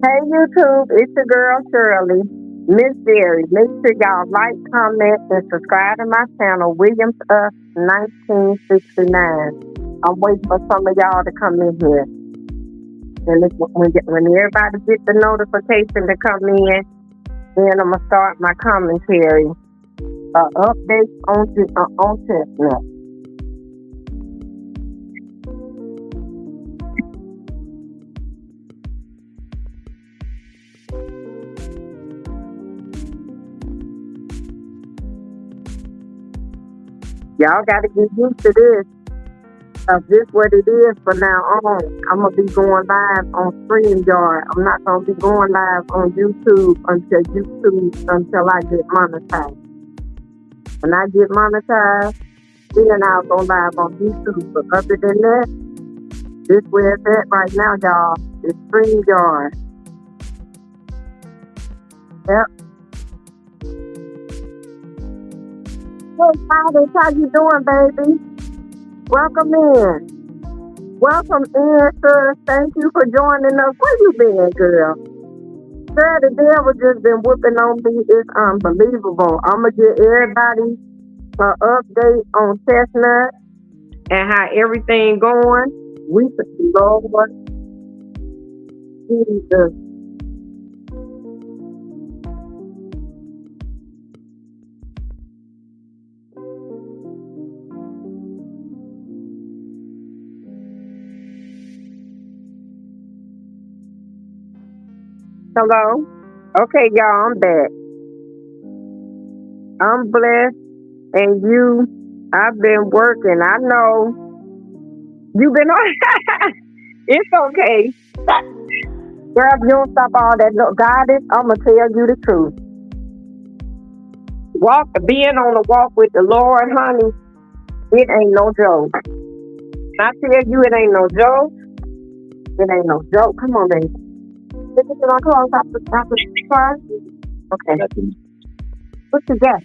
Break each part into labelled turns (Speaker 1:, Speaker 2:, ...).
Speaker 1: Hey YouTube, it's your girl Shirley, Miss Jerry. Make sure y'all like, comment, and subscribe to my channel, Williams Us 1969. I'm waiting for some of y'all to come in here. And when everybody gets the notification to come in, then I'm gonna start my commentary. Update on Chestnut. Y'all got to get used to this. This what it is from now on. I'm gonna be going live on StreamYard. I'm not gonna be going live on YouTube until I get monetized. When I get monetized, then I'll go live on YouTube. But other than that, this where it's at right now, y'all. It's StreamYard. Yep. Hey, Father, how you doing, baby? Welcome in. Welcome in, sir. Thank you for joining us. Where you been, girl? Girl, the devil just been whooping on me. It's unbelievable. I'm going to get everybody an update on Chestnut and how everything going. We Lord Jesus. Hello? Okay, y'all, I'm back. I'm blessed, and I've been working. I know you've been on. It's okay. Girl, if you don't stop all that, look, goddess, I'm going to tell you the truth. Being on the walk with the Lord, honey, it ain't no joke. I tell you, it ain't no joke. It ain't no joke. Come on, baby. Did you get my clothes off the car? Okay. What you got?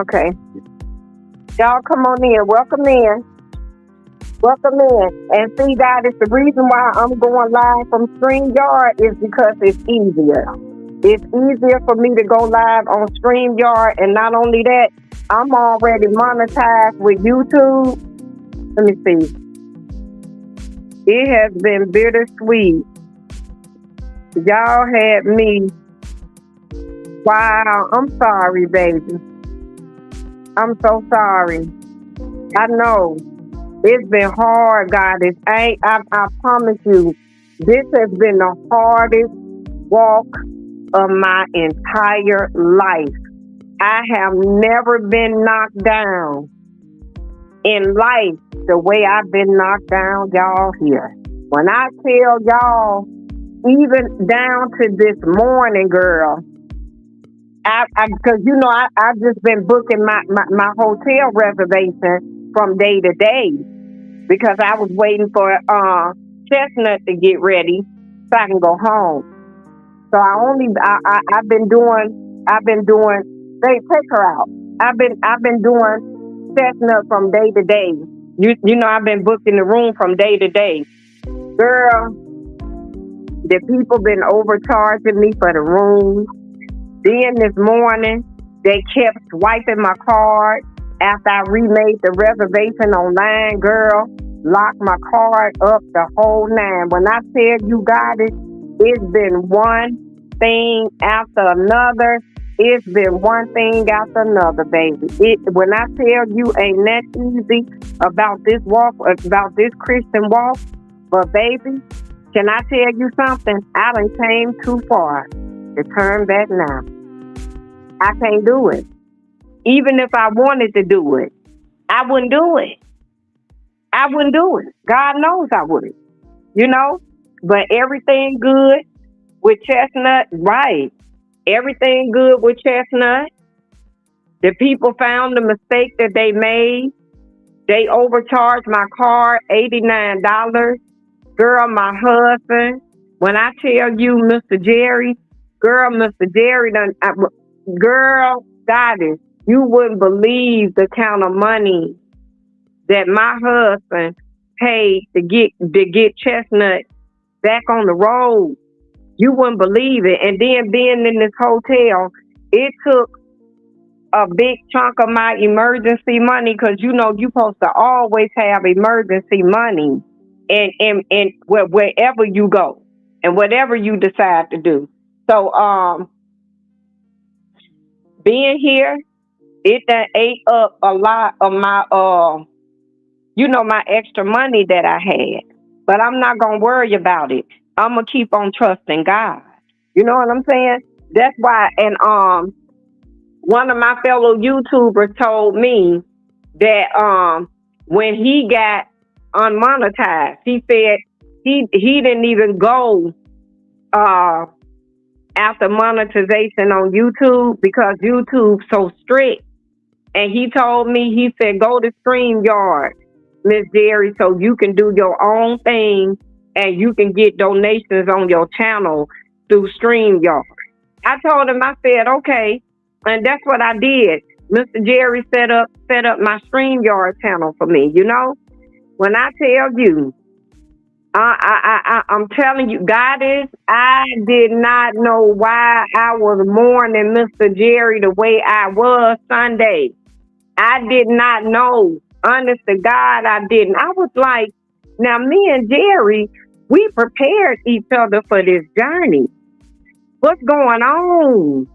Speaker 1: Okay. Y'all come on in. Welcome in. Welcome in. And see, God, it's the reason why I'm going live from StreamYard is because it's easier. It's easier for me to go live on StreamYard. And not only that, I'm already monetized with YouTube. Let me see. It has been bittersweet. Y'all had me. Wow, I'm sorry, baby. I'm so sorry. I know. It's been hard, God. I promise you, this has been the hardest walk of my entire life. I have never been knocked down in life the way I've been knocked down, y'all, here. When I tell y'all, even down to this morning, girl, because I've just been booking my hotel reservation from day to day because I was waiting for Chestnut to get ready so I can go home. So I've been doing. They take her out. I've been doing Chestnut from day to day. I've been booking the room from day to day. Girl, the people been overcharging me for the room. Then this morning, they kept swiping my card after I remade the reservation online, girl. Locked my card up the whole nine. When I tell you, God, it's been one thing after another. It's been one thing after another, baby. When I tell you, ain't that easy about this walk, about this Christian walk. But baby, can I tell you something? I done came too far to turn back now. I can't do it. Even if I wanted to do it, I wouldn't do it. I wouldn't do it. God knows I wouldn't. But everything good with Chestnut, right? Everything good with Chestnut. The people found the mistake that they made. They overcharged my card $89. Girl, my husband, when I tell you, Mr. Jerry, girl, God is, you wouldn't believe the kind of money that my husband paid to get Chestnut back on the road. You wouldn't believe it. And then being in this hotel, it took a big chunk of my emergency money because you're supposed to always have emergency money and wherever you go and whatever you decide to do. So being here, it done ate up a lot of my extra money that I had. But I'm not gonna worry about it. I'm gonna keep on trusting God. You know what I'm saying? That's why. And one of my fellow YouTubers told me that when he got unmonetized, he said he didn't even go uh after monetization on YouTube because YouTube's so strict. And he told me, he said, go to StreamYard, Miss Jerry, so you can do your own thing and you can get donations on your channel through StreamYard. I told him, I said, okay. And that's what I did. Mr. Jerry set up my StreamYard channel for me. When I tell you, I'm telling you, Goddess, I did not know why I was mourning Mr. Jerry the way I was Sunday. I did not know. Honest to God, I didn't. I was like, now me and Jerry, we prepared each other for this journey. What's going on?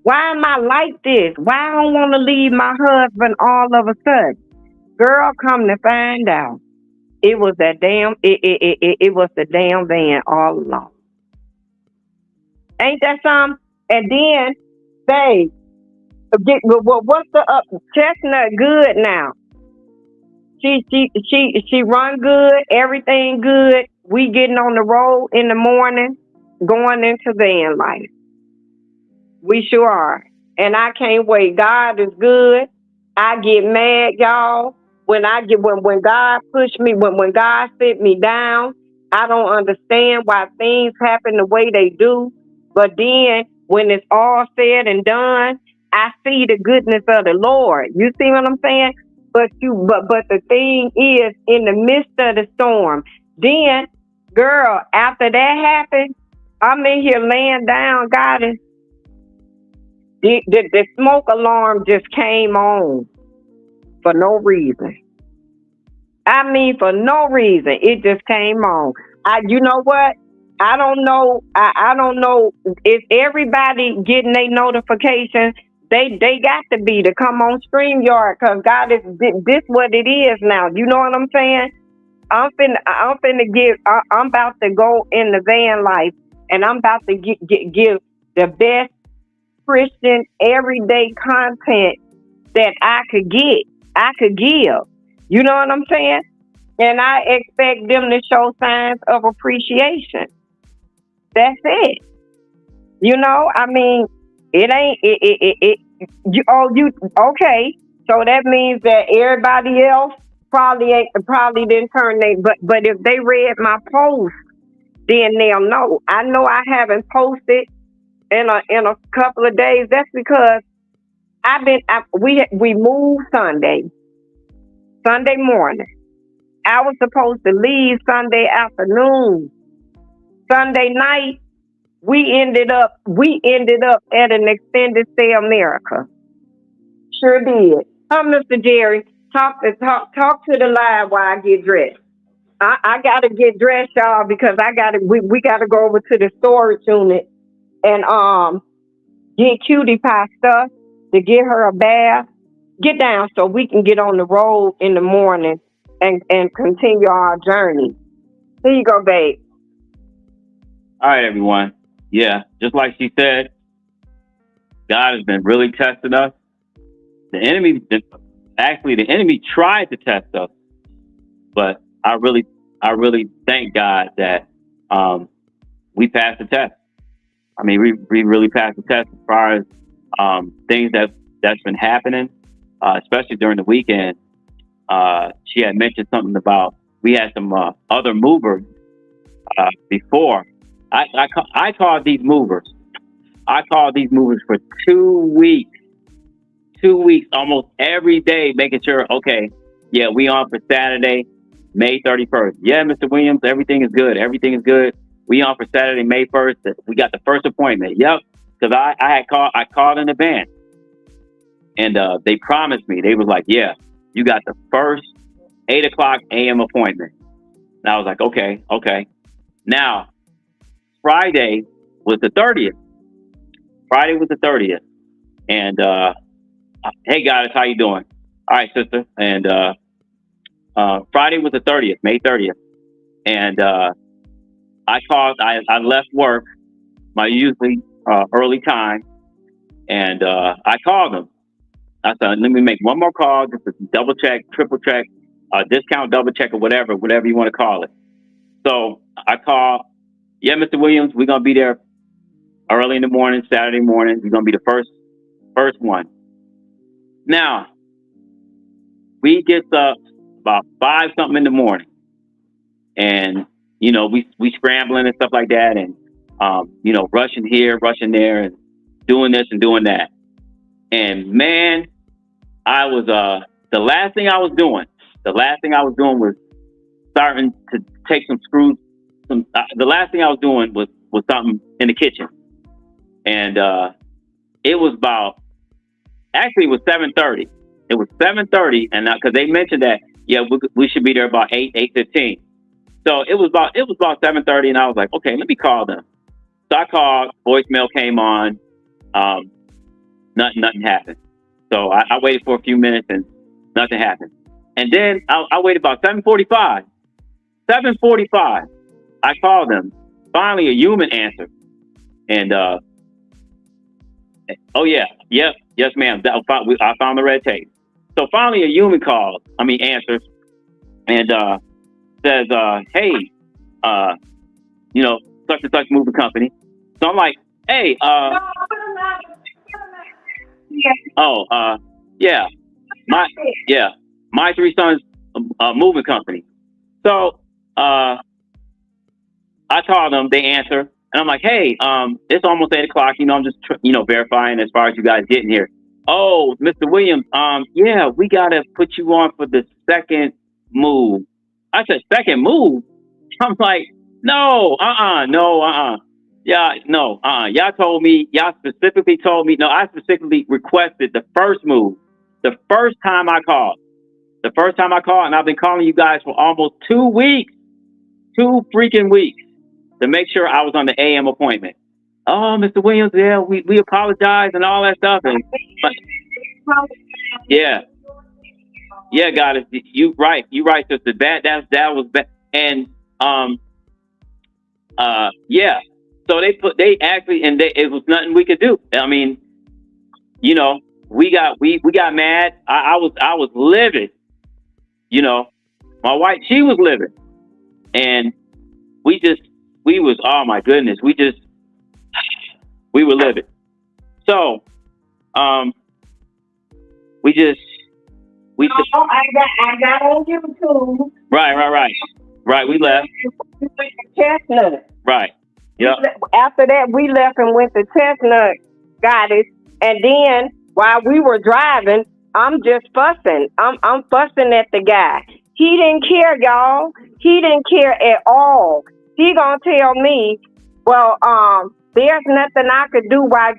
Speaker 1: Why am I like this? Why I don't want to leave my husband all of a sudden? Girl, come to find out, it was that damn. It was the damn van all along. Ain't that something? And then, babe, what's the up? Chestnut good now. She run good. Everything good. We getting on the road in the morning, going into van life. We sure are. And I can't wait. God is good. I get mad, y'all. When God pushed me, when God sit me down, I don't understand why things happen the way they do. But then when it's all said and done, I see the goodness of the Lord. You see what I'm saying? But the thing is, in the midst of the storm, then, girl, after that happened, I'm in here laying down, God, and the smoke alarm just came on for no reason. I mean, for no reason, it just came on. You know what? I don't know. I don't know if everybody getting their notifications. They got to be to come on StreamYard because God is this what it is now. You know what I'm saying? I'm finna give. I'm about to go in the van life, and I'm about to give the best Christian everyday content that I could get. I could give. You know what I'm saying? And I expect them to show signs of appreciation. That's it. I mean, it ain't you okay. So that means that everybody else probably didn't turn they but if they read my post, then they'll know. I know I haven't posted in a couple of days. That's because we moved Sunday morning. I was supposed to leave Sunday afternoon. Sunday night, we ended up at an extended stay America. Sure did. Mr. Jerry, talk to the live while I get dressed. I gotta get dressed, y'all, because we gotta go over to the storage unit and get cutie pie stuff to get her a bath. Get down so we can get on the road in the morning and continue our journey. Here you go, babe.
Speaker 2: All right, everyone. Yeah, just like she said, God has been really testing us. The enemy tried to test us, but I really thank God that we passed the test. I mean, we really passed the test as far as things that's been happening, especially during the weekend. She had mentioned something about we had some other movers before. I called these movers. I called these movers for 2 weeks. 2 weeks, almost every day, making sure, okay, Yeah, we on for Saturday, May 31st. Yeah, Mr. Williams, everything is good. Everything is good. We on for Saturday, May 1st. We got the first appointment. Yep. Because I called in advance, and they promised me. They was like, yeah, you got the first 8 o'clock a.m. appointment. And I was like, okay, okay. Now, Friday was the 30th. Friday was the 30th. And hey guys, how you doing? All right, sister. And Friday was the 30th, May 30th. And I called. I left work, my usually early time, and I called them. I said, let me make one more call just to double check, triple check, discount double check, or whatever you want to call it. So I called. Yeah, Mr. Williams, we're gonna be there early in the morning, Saturday morning. We're gonna be the first one. Now we get up about 5 something in the morning, and we scrambling and stuff like that, and rushing here, rushing there, and doing this and doing that. And man, I was the last thing I was doing. The last thing I was doing was starting to take some screws. The last thing I was doing was something in the kitchen, and it was about actually it was 7:30. It was 7:30, and because they mentioned that we should be there about 8:15. So it was about 7:30, and I was like, okay, let me call them. So I called. Voicemail came on. Nothing happened. So I waited for a few minutes, and nothing happened. And then I waited about 7:45. 7:45. I called them. Finally, a human answered. And oh yeah, yep, yes, ma'am. I found the red tape. So finally, a human answers, and says, "Hey, such and such moving company." So I'm like, "Hey, yeah, my my three sons moving company." So I call them, they answer, and I'm like, "Hey, it's almost 8 o'clock. I'm just verifying as far as you guys getting here." "Oh, Mr. Williams, yeah, we gotta put you on for the second move." I said, "Second move?" I'm like, "No, no, yeah, no, y'all specifically told me, no, I specifically requested the first move, the first time I called, and I've been calling you guys for almost 2 weeks, 2 freaking weeks, to make sure I was on the AM appointment." "Oh, Mr. Williams, yeah, we apologize and all that stuff." And but, yeah, yeah, God, you right, sister. That was bad. And yeah. So they actually, and it was nothing we could do. I mean, we got mad. I was livid. My wife, she was livid, and we was, oh my goodness, we were livid. So we just we
Speaker 1: No, I got on YouTube.
Speaker 2: Right. We left.
Speaker 1: We went to Chestnut.
Speaker 2: Right. Yeah.
Speaker 1: After that, we left and went to Chestnut, got it. And then while we were driving, I'm just fussing. I'm fussing at the guy. He didn't care, y'all. He didn't care at all. He gonna tell me, well, there's nothing I could do while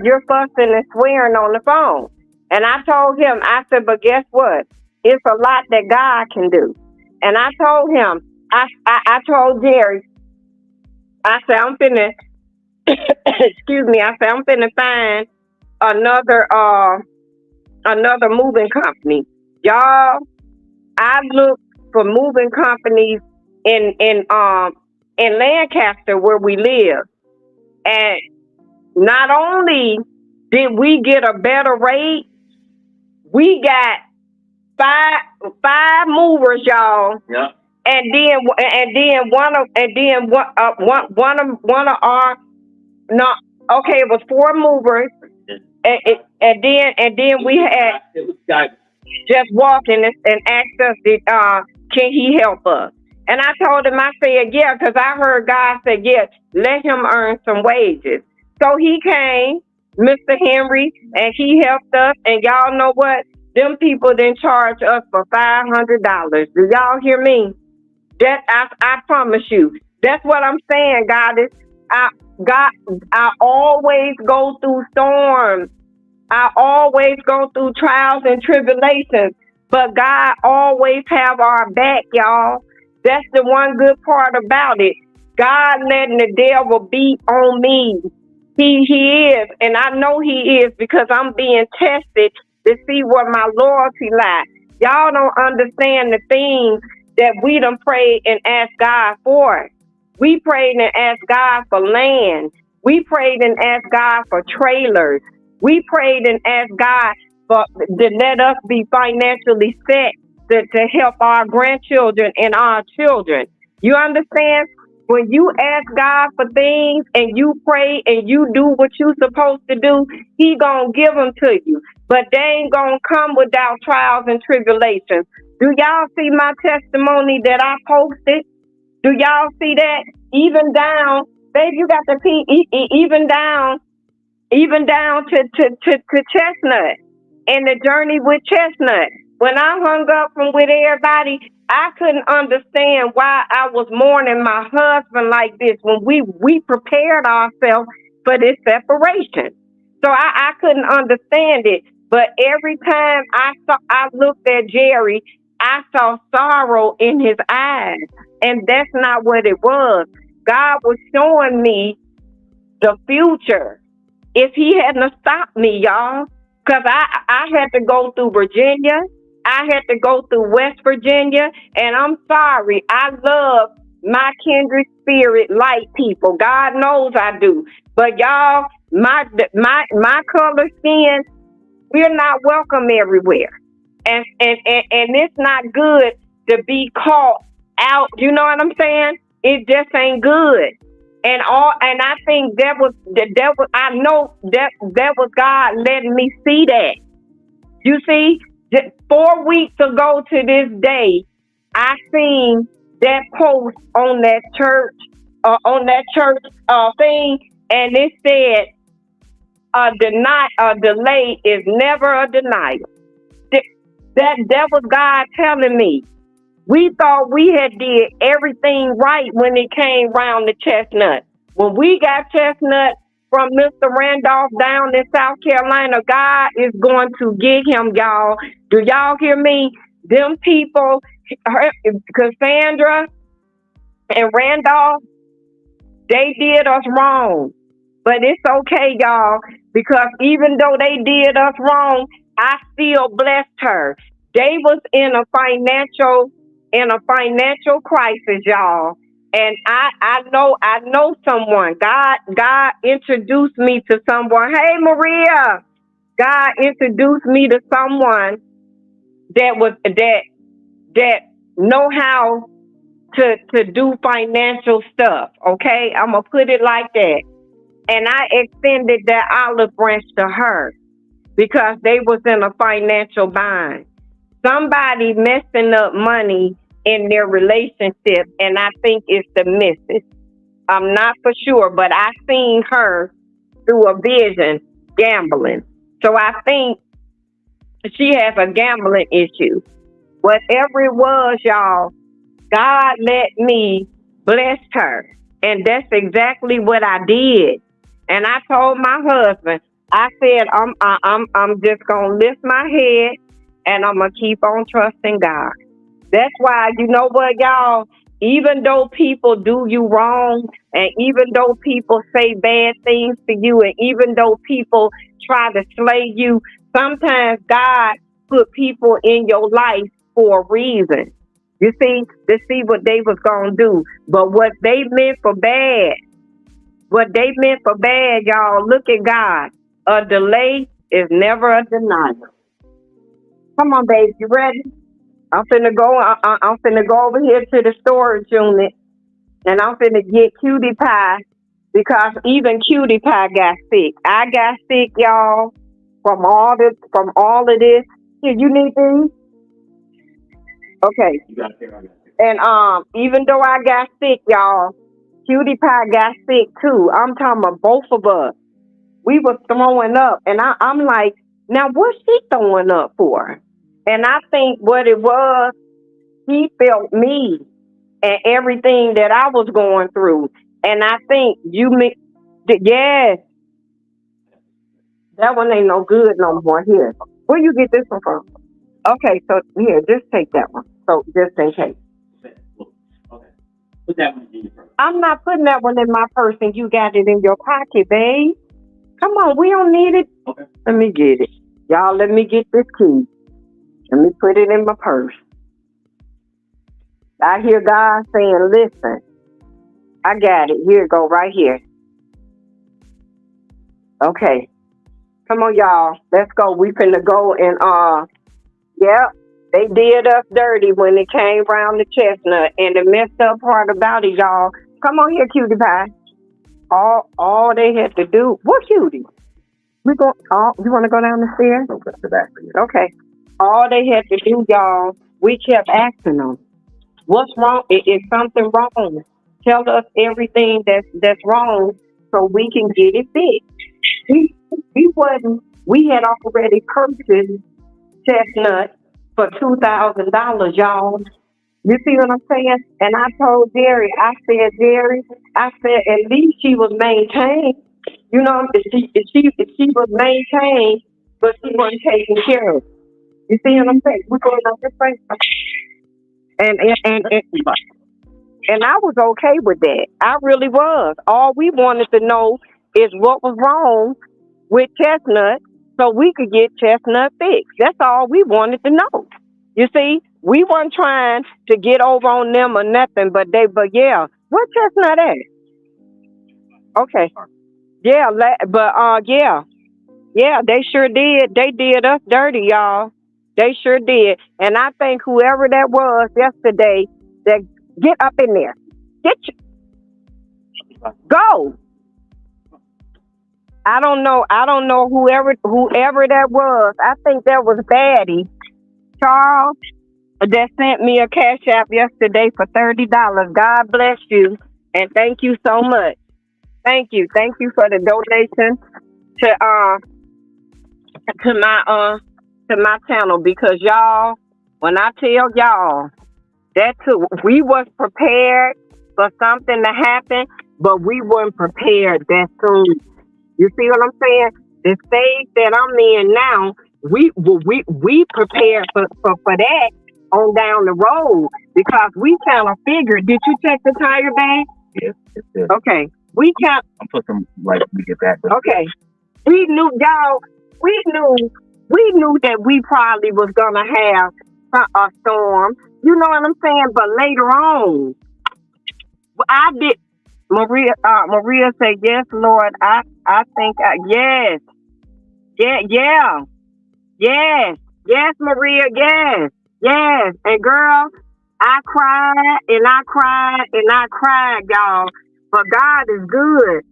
Speaker 1: you're fussing and swearing on the phone. And I told him, I said, but guess what? It's a lot that God can do. And I told him, I told Jerry, I said, I'm finna, excuse me, I said, I'm finna find another moving company. Y'all, I looked for moving companies in Lancaster where we live. And not only did we get a better rate, we got five movers, y'all.
Speaker 2: Yeah.
Speaker 1: And then one of our, no, okay, it was 4 movers. And then we had just walking and asked us, can he help us? And I told him, I said, yeah, because I heard God say, yeah, let him earn some wages. So he came, Mr. Henry, and he helped us. And y'all know what? Them people didn't charge us for $500. Do y'all hear me? I promise you. That's what I'm saying, God. I God I always go through storms. I always go through trials and tribulations, but God always have our back, y'all. That's the one good part about it. God letting the devil beat on me. He is, and I know he is because I'm being tested to see where my loyalty lies. Y'all don't understand the things that we done prayed and asked God for. We prayed and asked God for land. We prayed and asked God for trailers. We prayed and asked God for to let us be financially set to help our grandchildren and our children. You understand? When you ask God for things and you pray and you do what you supposed to do, He gonna give them to you. But they ain't gonna come without trials and tribulations. Do y'all see my testimony that I posted? Do y'all see that? Even down, babe, you got the even down to Chestnut and the journey with Chestnut. When I hung up from with everybody, I couldn't understand why I was mourning my husband like this when we prepared ourselves for this separation. So I couldn't understand it. But every time I looked at Jerry, I saw sorrow in his eyes. And that's not what it was. God was showing me the future if he hadn't stopped me, y'all. Because I had to go through Virginia. I had to go through West Virginia. And I'm sorry. I love my kindred spirit light people. God knows I do. But y'all, my color skin, we're not welcome everywhere. And it's not good to be caught out. You know what I'm saying? It just ain't good. And I think that was I know that was God letting me see that. You see, 4 weeks ago to this day, I seen that post on that church thing, and it said a delay is never a denial. Th- that was God telling me. We thought we had did everything right when it came round to Chestnut. When we got Chestnut from Mr. Randolph down in South Carolina, God is going to get him, y'all. Do y'all hear me? Them people, Cassandra and Randolph, they did us wrong. But it's okay, y'all, because even though they did us wrong, I still blessed her. They was in a financial crisis, y'all. And I know someone. God introduced me to someone. Hey Maria. God introduced me to someone that know how to do financial stuff. Okay? I'm gonna put it like that. And I extended that olive branch to her because they was in a financial bind. Somebody messing up money in their relationship, and I think it's the missus. I'm not for sure, but I seen her through a vision gambling. So I think she has a gambling issue. Whatever it was, y'all, God let me bless her. And that's exactly what I did. And I told my husband, I said, I'm just gonna lift my head and I'm gonna keep on trusting God. That's why, you know what, y'all, even though people do you wrong, and even though people say bad things to you, and even though people try to slay you, sometimes God put people in your life for a reason. You see, to see what they was gonna do. But what they meant for bad, y'all, look at God. A delay is never a denial. Come on, baby, you ready? I'm finna go over here to the storage unit, and I'm finna get Cutie Pie because even Cutie Pie got sick. I got sick, y'all, from all of this. Here, you need these? Okay. And even though I got sick, y'all, Cutie Pie got sick too. I'm talking about both of us. We was throwing up, and I'm like, now what's she throwing up for? And I think what it was, he felt me and everything that I was going through. And I think yes, that one ain't no good no more. Here, where you get this one from? Okay, so here, just take that one. So just in case.
Speaker 2: Okay. Put that one in your purse.
Speaker 1: I'm not putting that one in my purse and you got it in your pocket, babe. Come on, we don't need it.
Speaker 2: Okay.
Speaker 1: Let me get it. Y'all, let me get this key. Let me put it in my purse. I hear God saying, listen, I got it. Here it go right here. Okay. Come on, y'all. Let's go. We finna go and yep. They did us dirty when it came round the chestnut. And the messed up part about it, y'all. Come on here, cutie pie. All they had to do. What cutie? We go. Oh, you want to go down the stairs? Okay. All they had to do, y'all. We kept asking them, "What's wrong? Is something wrong? Tell us everything that's wrong, so we can get it fixed." We had already purchased Chestnut for $2,000, y'all. You see what I'm saying? And I told Jerry, Jerry, I said, at least she was maintained. You know, if she was maintained, but she wasn't taken care of. You see what I'm saying? We're going on this way. And I was okay with that. I really was. All we wanted to know is what was wrong with Chestnut so we could get Chestnut fixed. That's all we wanted to know. You see, we weren't trying to get over on them or nothing, but yeah, where Chestnut at? Okay, yeah, yeah, they sure did. They did us dirty, y'all. They sure did. And I think whoever that was yesterday, that get up in there, go. I don't know whoever that was. I think that was Batty Charles that sent me a cash app yesterday for $30. God bless you and thank you so much. Thank you for the donation to to my to my channel because y'all, when I tell y'all that too, we was prepared for something to happen, but we weren't prepared that soon. You see what I'm saying? The stage that I'm in now, we prepared for that on down the road because we kind of figured. Did you check the tire bag?
Speaker 2: Yes, it's good.
Speaker 1: Okay, we kind.
Speaker 2: I'm put some like we get that.
Speaker 1: Okay, we knew y'all. We knew that we probably was gonna have a storm. You know what I'm saying? But later on, I did. Maria said, "Yes, Lord. I think yes, yeah, yes, Maria, yes." And girl, I cried and I cried and I cried, y'all. But God is good,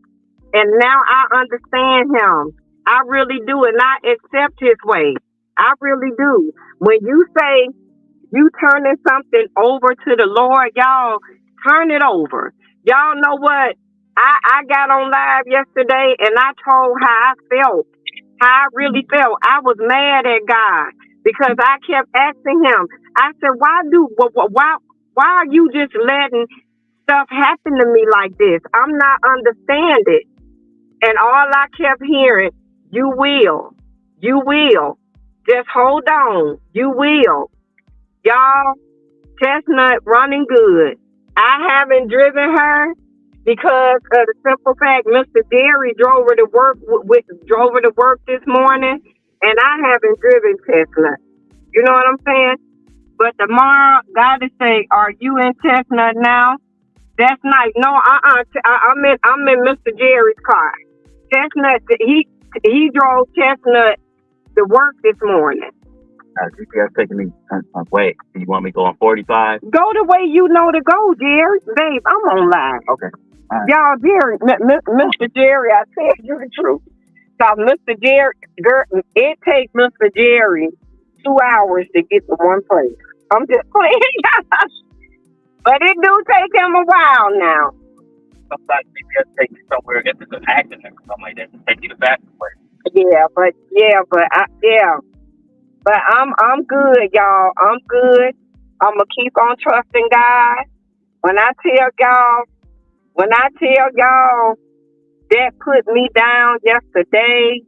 Speaker 1: and now I understand Him. I really do, and I accept His way. I really do. When you say you turning something over to the Lord, y'all, turn it over. Y'all know what? I got on live yesterday and I told how I felt, how I really felt. I was mad at God because I kept asking Him. I said, why are you just letting stuff happen to me like this? I'm not understanding. And all I kept hearing, you will. Just hold on. You will. Y'all, Chestnut running good. I haven't driven her because of the simple fact Mr. Jerry drove her to work this morning, and I haven't driven Chestnut. You know what I'm saying? But tomorrow, God is saying, "Are you in Chestnut now?" That's nice. No, I'm in Mr. Jerry's car. Chestnut, he drove Chestnut to work this morning.
Speaker 2: GPS taking me wait. Do you want me to go on 45?
Speaker 1: Go the way you know to go, Jerry. Babe, I'm online.
Speaker 2: Okay. Right.
Speaker 1: Y'all, Jerry, Mr. Jerry, I tell you the truth. Because Mr. Jerry, girl, it takes Mr. Jerry 2 hours to get to one place. I'm just playing. But it do take him a while now.
Speaker 2: Sometimes GPS takes you somewhere if it's an accident or something like that. It takes you the fastest way.
Speaker 1: Yeah, but But I'm good, y'all. I'm good. I'm gonna keep on trusting God. When I tell y'all, when I tell y'all that put me down yesterday,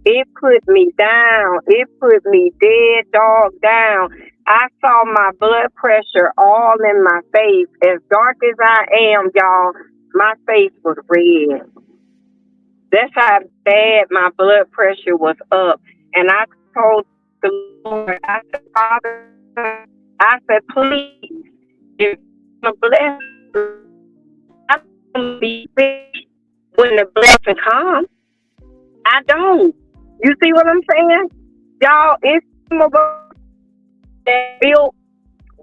Speaker 1: it put me down. It put me dead dog down. I saw my blood pressure all in my face. As dark as I am, y'all, my face was red. That's how bad my blood pressure was up. And I told the Lord, I said, Father, I said, please, if you're going to bless, I'm going to be rich when the blessing comes. I don't. You see what I'm saying? Y'all, it's some of us that built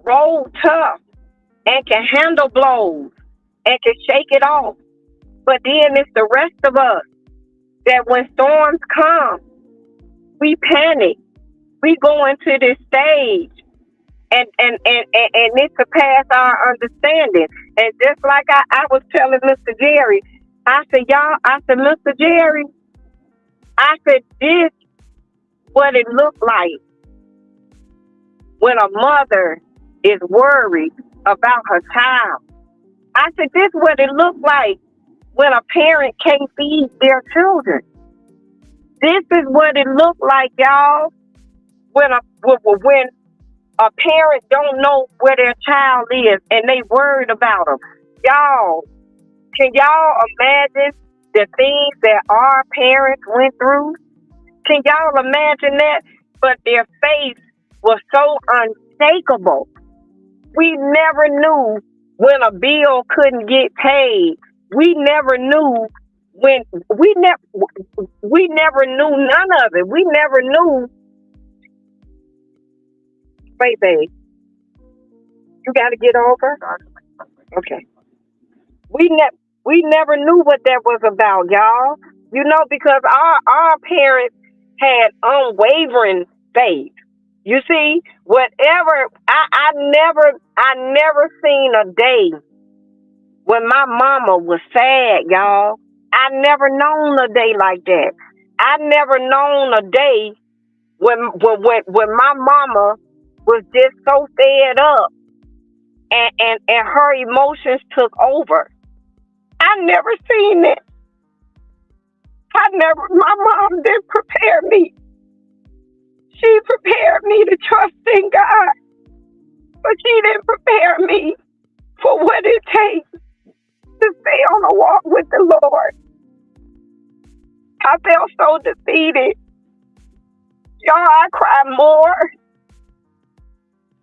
Speaker 1: roll tough and can handle blows and can shake it off. But then it's the rest of us that when storms come, we panic. We go into this stage and it surpass our understanding. And just like I was telling Mr. Jerry, I said, y'all, I said, Mr. Jerry, I said, this what it looked like when a mother is worried about her child. I said, this what it looked like when a parent can't feed their children. This is what it looked like, y'all, when a parent don't know where their child is and they worried about them. Y'all, can y'all imagine the things that our parents went through? Can y'all imagine that? But their faith was so unshakable. We never knew when a bill couldn't get paid. We never knew when we never knew none of it. We never knew. Wait, babe, you got to get over. Okay. We never knew what that was about, y'all. You know, because our parents had unwavering faith. You see, whatever I never seen a day when my mama was sad, y'all. I never known a day like that. I never known a day when my mama was just so fed up and her emotions took over. I never seen it. My mom didn't prepare me. She prepared me to trust in God, but she didn't prepare me for what it takes to stay on a walk with the Lord. I felt so defeated. Y'all, I cry more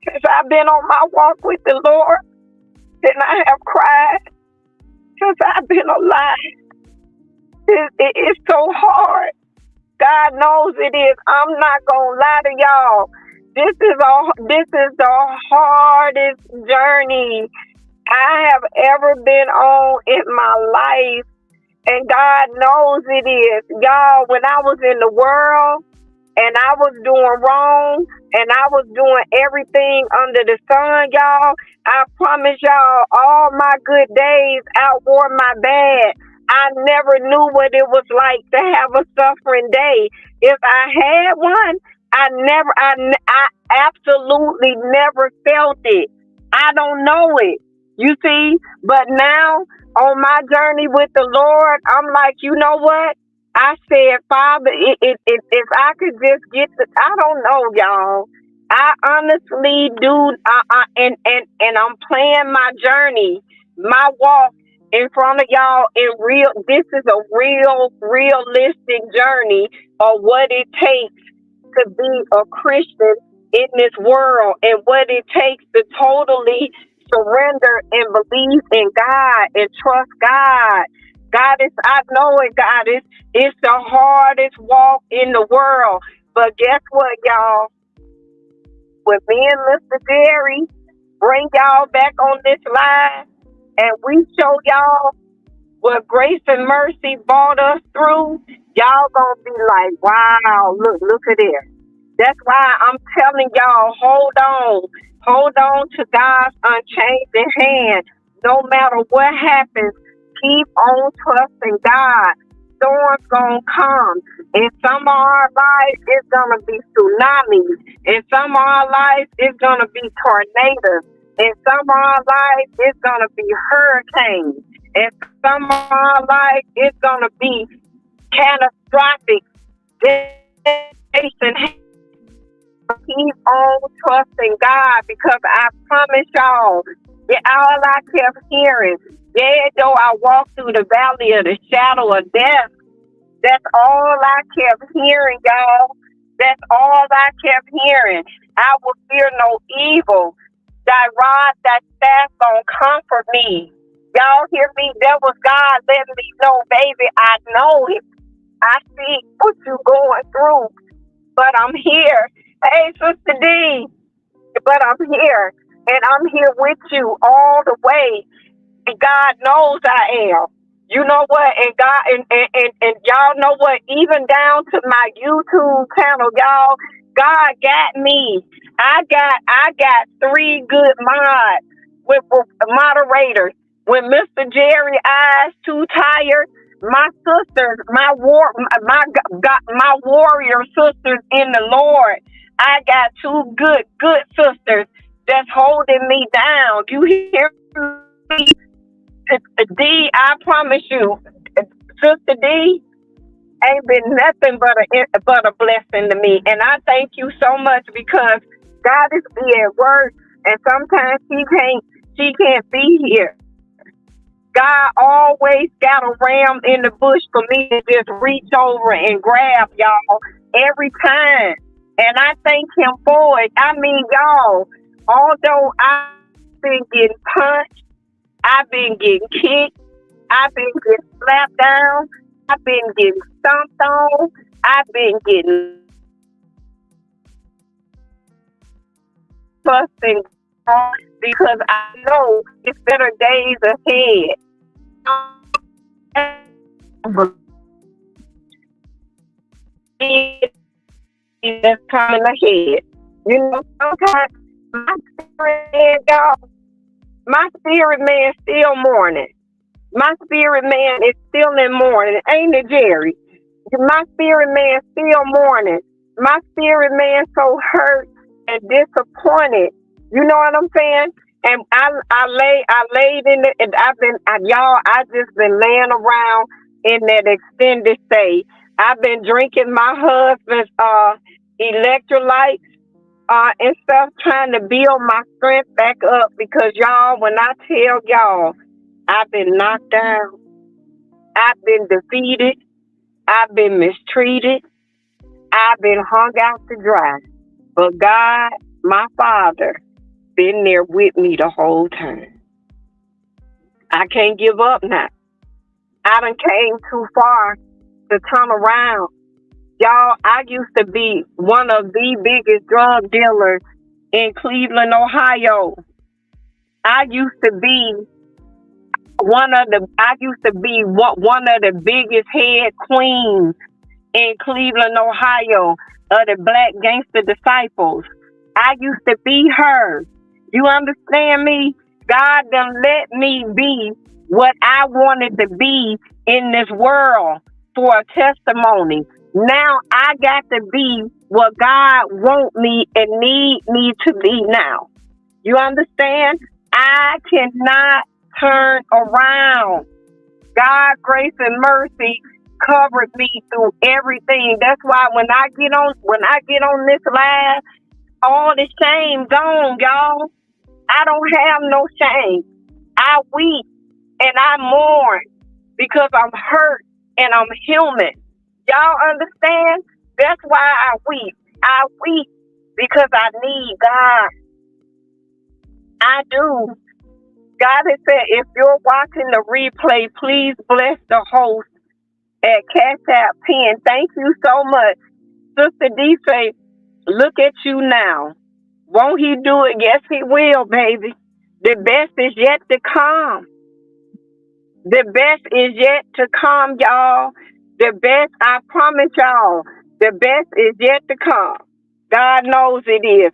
Speaker 1: since I've been on my walk with the Lord than I have cried since I've been alive. It's so hard. God knows it is. I'm not gonna lie to y'all. This is the hardest journey I have ever been on in my life. And God knows it is. Y'all, when I was in the world and I was doing wrong and I was doing everything under the sun, y'all, I promise y'all, all my good days outwore my bad. I never knew what it was like to have a suffering day. If I had one, I absolutely never felt it. I don't know it. You see, but now on my journey with the Lord, I'm like, you know what? I said, Father, if I could just get I don't know, y'all. I honestly do, and I'm playing my journey, my walk in front of y'all in real. This is a realistic journey of what it takes to be a Christian in this world and what it takes to totally surrender and believe in God and trust God. God is, I know it, God is, it's the hardest walk in the world. But guess what, y'all? When me and Mr. Jerry bring y'all back on this line and we show y'all what grace and mercy brought us through, y'all gonna be like, wow, look at this. That's why I'm telling y'all, hold on to God's unchanging hand. No matter what happens, keep on trusting God. storms gonna come. And some of our lives is gonna be tsunamis. And some of our lives is gonna be tornadoes. And some of our lives is gonna be hurricanes. And some of our lives is gonna be catastrophic devastation. Keep on trusting God because I promise y'all, yeah, all I kept hearing, yeah, though I walk through the valley of the shadow of death, that's all I kept hearing, y'all. That's all I kept hearing. I will fear no evil. Thy rod, thy staff gonna comfort me. Y'all hear me? That was God letting me know, baby, I know it. I see what you going through, but I'm here. Hey, Sister D, but I'm here. And I'm here with you all the way. And God knows I am. You know what? And God and y'all know what? Even down to my YouTube channel, y'all, God got me. I got three good mods with moderators. When Mr. Jerry eyes too tired, my sisters, my warrior sisters in the Lord. I got two good sisters that's holding me down. You hear me? D, I promise you, Sister D ain't been nothing but a blessing to me, and I thank you so much because God is be at work, and sometimes she can't be here. God always got a ram in the bush for me to just reach over and grab, y'all, every time, and I thank Him for it. I mean, y'all, although I've been getting punched, I've been getting kicked. I've been getting slapped down. I've been getting stomped on. I've been getting fussing on because I know it's better days ahead. That's coming ahead. You know, sometimes my spirit man still mourning. My spirit man is still in mourning. Ain't it, Jerry? My spirit man still mourning. My spirit man so hurt and disappointed. You know what I'm saying? And I laid in it, and y'all, I just been laying around in that extended stay. I've been drinking my husband's electrolytes and stuff, trying to build my strength back up because y'all, when I tell y'all, I've been knocked down, I've been defeated, I've been mistreated, I've been hung out to dry. But God, my Father, been there with me the whole time. I can't give up now. I done came too far to turn around. Y'all, I used to be one of the biggest drug dealers in Cleveland, Ohio. I used to be one of the biggest head queens in Cleveland, Ohio, of the Black Gangster Disciples. I used to be her. You understand me? God done let me be what I wanted to be in this world for a testimony. Now I got to be what God want me and need me to be now. You understand? I cannot turn around. God, grace and mercy covered me through everything. That's why when I get on this live, all the shame gone, y'all. I don't have no shame. I weep and I mourn because I'm hurt and I'm human. Y'all understand? That's why I weep. I weep because I need God. I do. God has said, if you're watching the replay, please bless the host at Cash App Pen. Thank you so much. Sister D say, look at you now. Won't He do it? Yes, He will, baby. The best is yet to come. The best is yet to come, y'all. The best, I promise y'all, the best is yet to come. God knows it is.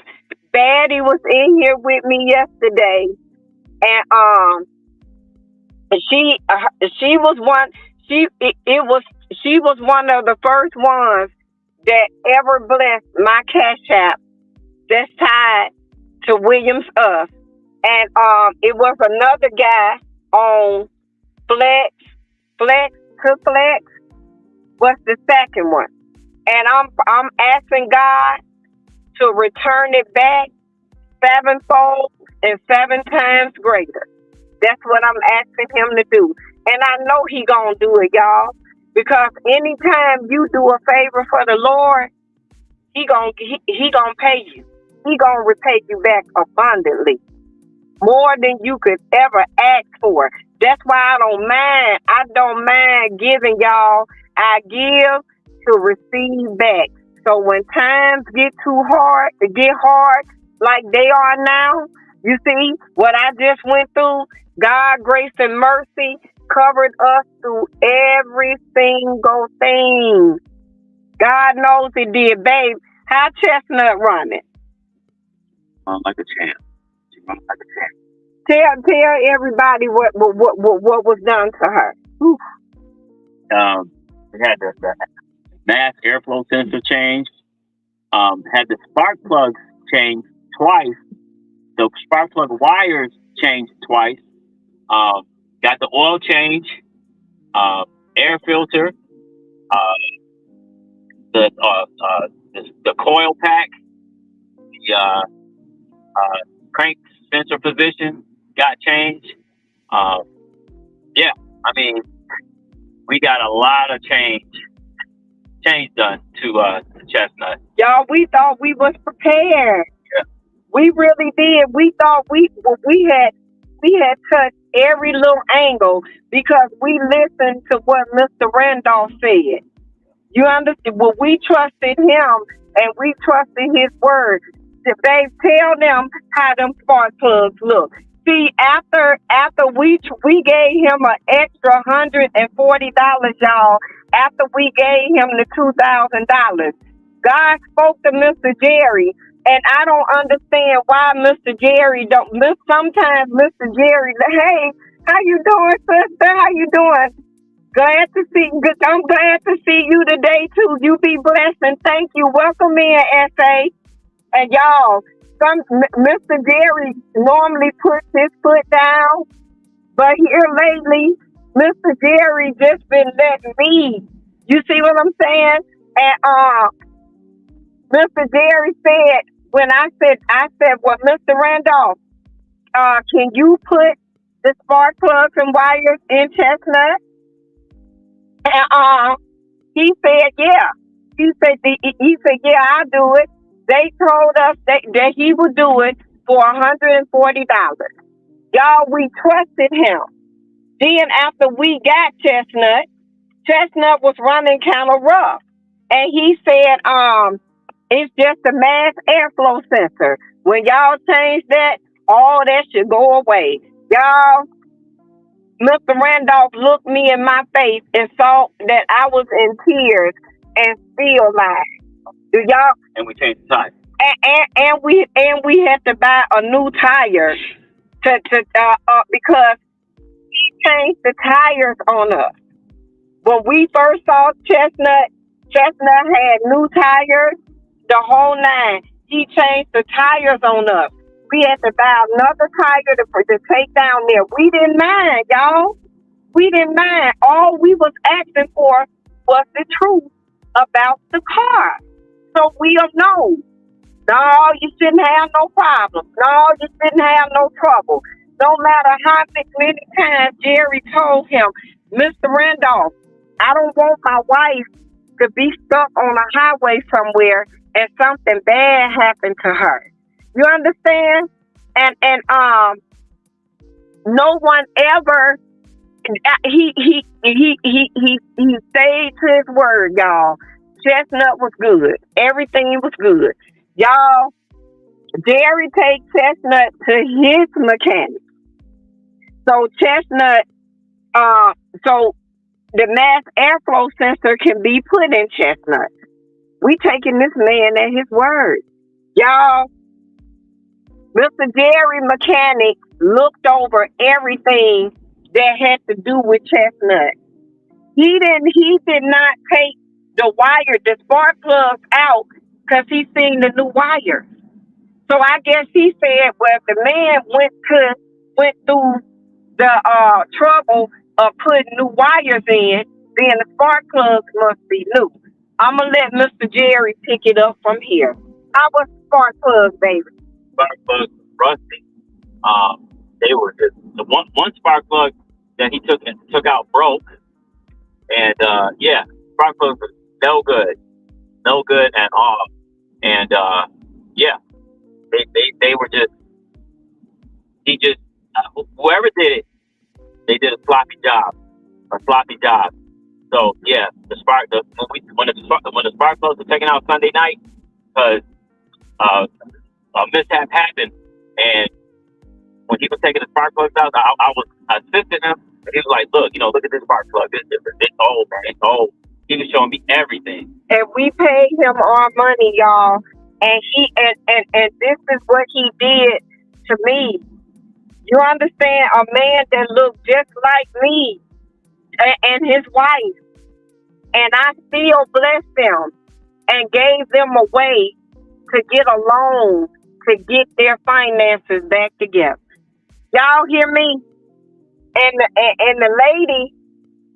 Speaker 1: Baddie was in here with me yesterday, and she was one. She was one of the first ones that ever blessed my cash app that's tied to Williams Us. And it was another guy on Flex, Flex to Flex was the second one. And I'm asking God to return it back sevenfold and seven times greater. That's what I'm asking him to do. And I know he gonna do it, y'all. Because anytime you do a favor for the Lord, he gonna pay you. He gonna repay you back abundantly. More than you could ever ask for. That's why I don't mind. I don't mind giving y'all. I give to receive back. So when times get too hard, to get hard like they are now, you see what I just went through? God, grace, and mercy covered us through every single thing. God knows it did, babe. How Chestnut running?
Speaker 2: Like a champ. She runs like a champ.
Speaker 1: Tell everybody what was done to her. Whew.
Speaker 2: We had the mass airflow sensor changed. Had the spark plugs changed twice. The spark plug wires changed twice. Got the oil change, air filter, the coil pack, the crank sensor position got changed. Yeah, I mean, we got a lot of change done to Chestnut.
Speaker 1: Y'all, we thought we was prepared.
Speaker 2: Yeah.
Speaker 1: We really did. We thought we had touched every little angle because we listened to what Mr. Randolph said. You understand? Well, we trusted him and we trusted his word. Babe, tell them how them spark plugs look. See, after we gave him an extra $140, y'all. After we gave him the $2,000, God spoke to Mr. Jerry, and I don't understand why Mr. Jerry don't. Sometimes Mr. Jerry, hey, how you doing, sister? How you doing? I'm glad to see you today too. You be blessed and thank you. Welcome in, SA. And y'all, Mr. Jerry normally puts his foot down, but here lately, Mr. Jerry just been letting me. You see what I'm saying? And Mr. Jerry said when I said, well, Mr. Randolph, can you put the spark plugs and wires in Chestnut? And he said, yeah. He said, yeah, I'll do it. They told us that he would do it for $140. Y'all, we trusted him. Then after we got Chestnut was running kind of rough. And he said, it's just a mass airflow sensor. When y'all change that, all that should go away. Y'all, Mr. Randolph looked me in my face and saw that I was in tears and still lied. Do y'all?
Speaker 2: And we changed the tire.
Speaker 1: And we had to buy a new tire because he changed the tires on us. When we first saw Chestnut had new tires, the whole nine. He changed the tires on us. We had to buy another tire to take down there. We didn't mind, y'all. We didn't mind. All we was asking for was the truth about the car. So we'll know. No, you shouldn't have no problems. No, you shouldn't have no trouble. No matter how many times Jerry told him, Mr. Randolph, I don't want my wife to be stuck on a highway somewhere and something bad happened to her. You understand? And no one ever. He stayed to his word, y'all. Chestnut was good. Everything was good. Y'all, Jerry takes Chestnut to his mechanic. So Chestnut, so the mass airflow sensor can be put in Chestnut. We taking this man at his word. Y'all, Mr. Jerry mechanic looked over everything that had to do with Chestnut. He did not take the spark plugs out because he seen the new wire. So I guess he said, well, if the man went through the trouble of putting new wires in, then the spark plugs must be new. I'm gonna let Mr. Jerry pick it up from here. How was spark plugs, baby?
Speaker 2: Spark plugs rusty. They were just the one spark plug that he took out broke, and yeah, spark plugs were no good at all. And yeah, they were just he just whoever did it, they did a sloppy job. So yeah, when the spark plugs were taken out Sunday night because uh, a mishap happened, and when he was taking the spark plugs out, I was assisting him. And he was like, "Look, look at this spark plug. It's old, man. It's old." He was showing me everything.
Speaker 1: And we paid him our money, y'all. And and this is what he did to me. You understand? A man that looked just like me and his wife. And I still blessed them and gave them a way to get a loan to get their finances back together. Y'all hear me? And the lady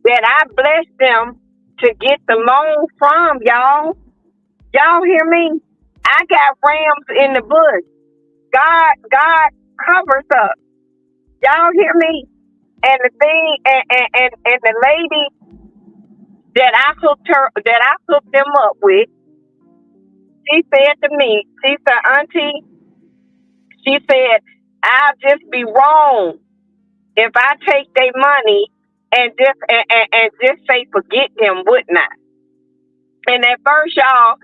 Speaker 1: that I blessed them to get the loan from, y'all hear me? I got rams in the bush. God covers us. Y'all hear me? And the thing, and the lady that I hooked them up with, she said to me, she said, Auntie, she said, I'll just be wrong if I take their money and just say forget them, wouldn't I? And at first, y'all,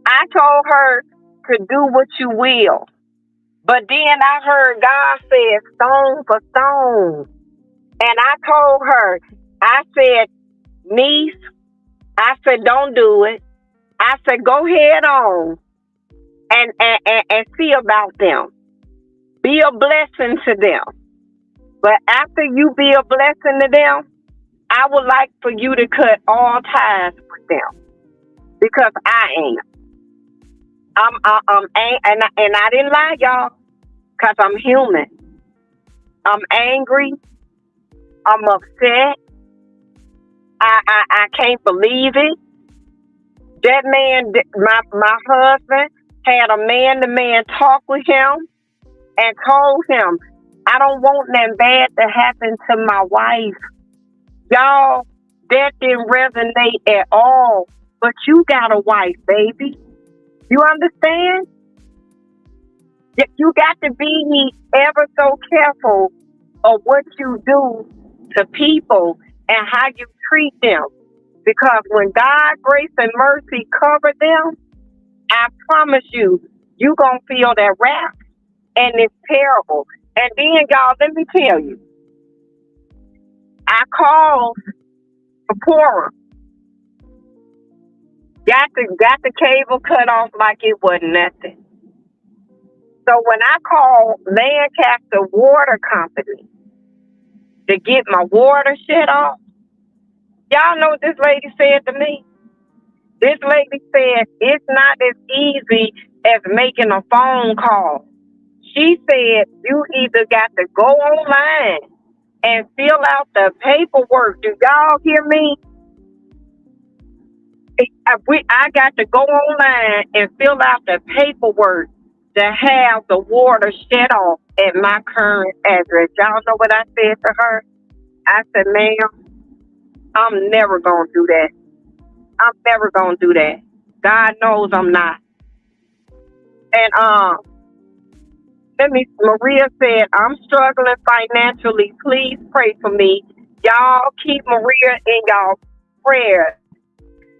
Speaker 1: I told her to do what you will. But then I heard God say stone for stone. And I told her, I said, niece, I said, don't do it. I said, go head on and see about them. Be a blessing to them. But after you be a blessing to them, I would like for you to cut all ties with them because I ain't. And I didn't lie, y'all, because I'm human. I'm angry. I'm upset. I can't believe it. That man, my husband, had a man-to-man talk with him and told him, I don't want nothing bad to happen to my wife. Y'all, that didn't resonate at all. But you got a wife, baby. You understand? You got to be ever so careful of what you do to people and how you treat them. Because when God, grace, and mercy cover them, I promise you, you're going to feel that wrath. And it's terrible. And then, y'all, let me tell you, I called Sephora. Got the cable cut off like it wasn't nothing. So when I called Lancaster Water Company to get my water shut off, y'all know what this lady said to me? This lady said, it's not as easy as making a phone call. She said, you either got to go online and fill out the paperwork. Do y'all hear me? I got to go online and fill out the paperwork to have the water shut off at my current address. Y'all know what I said to her? I said, ma'am, I'm never going to do that. I'm never going to do that. God knows I'm not. And Maria said, I'm struggling financially. Please pray for me. Y'all keep Maria in y'all prayers.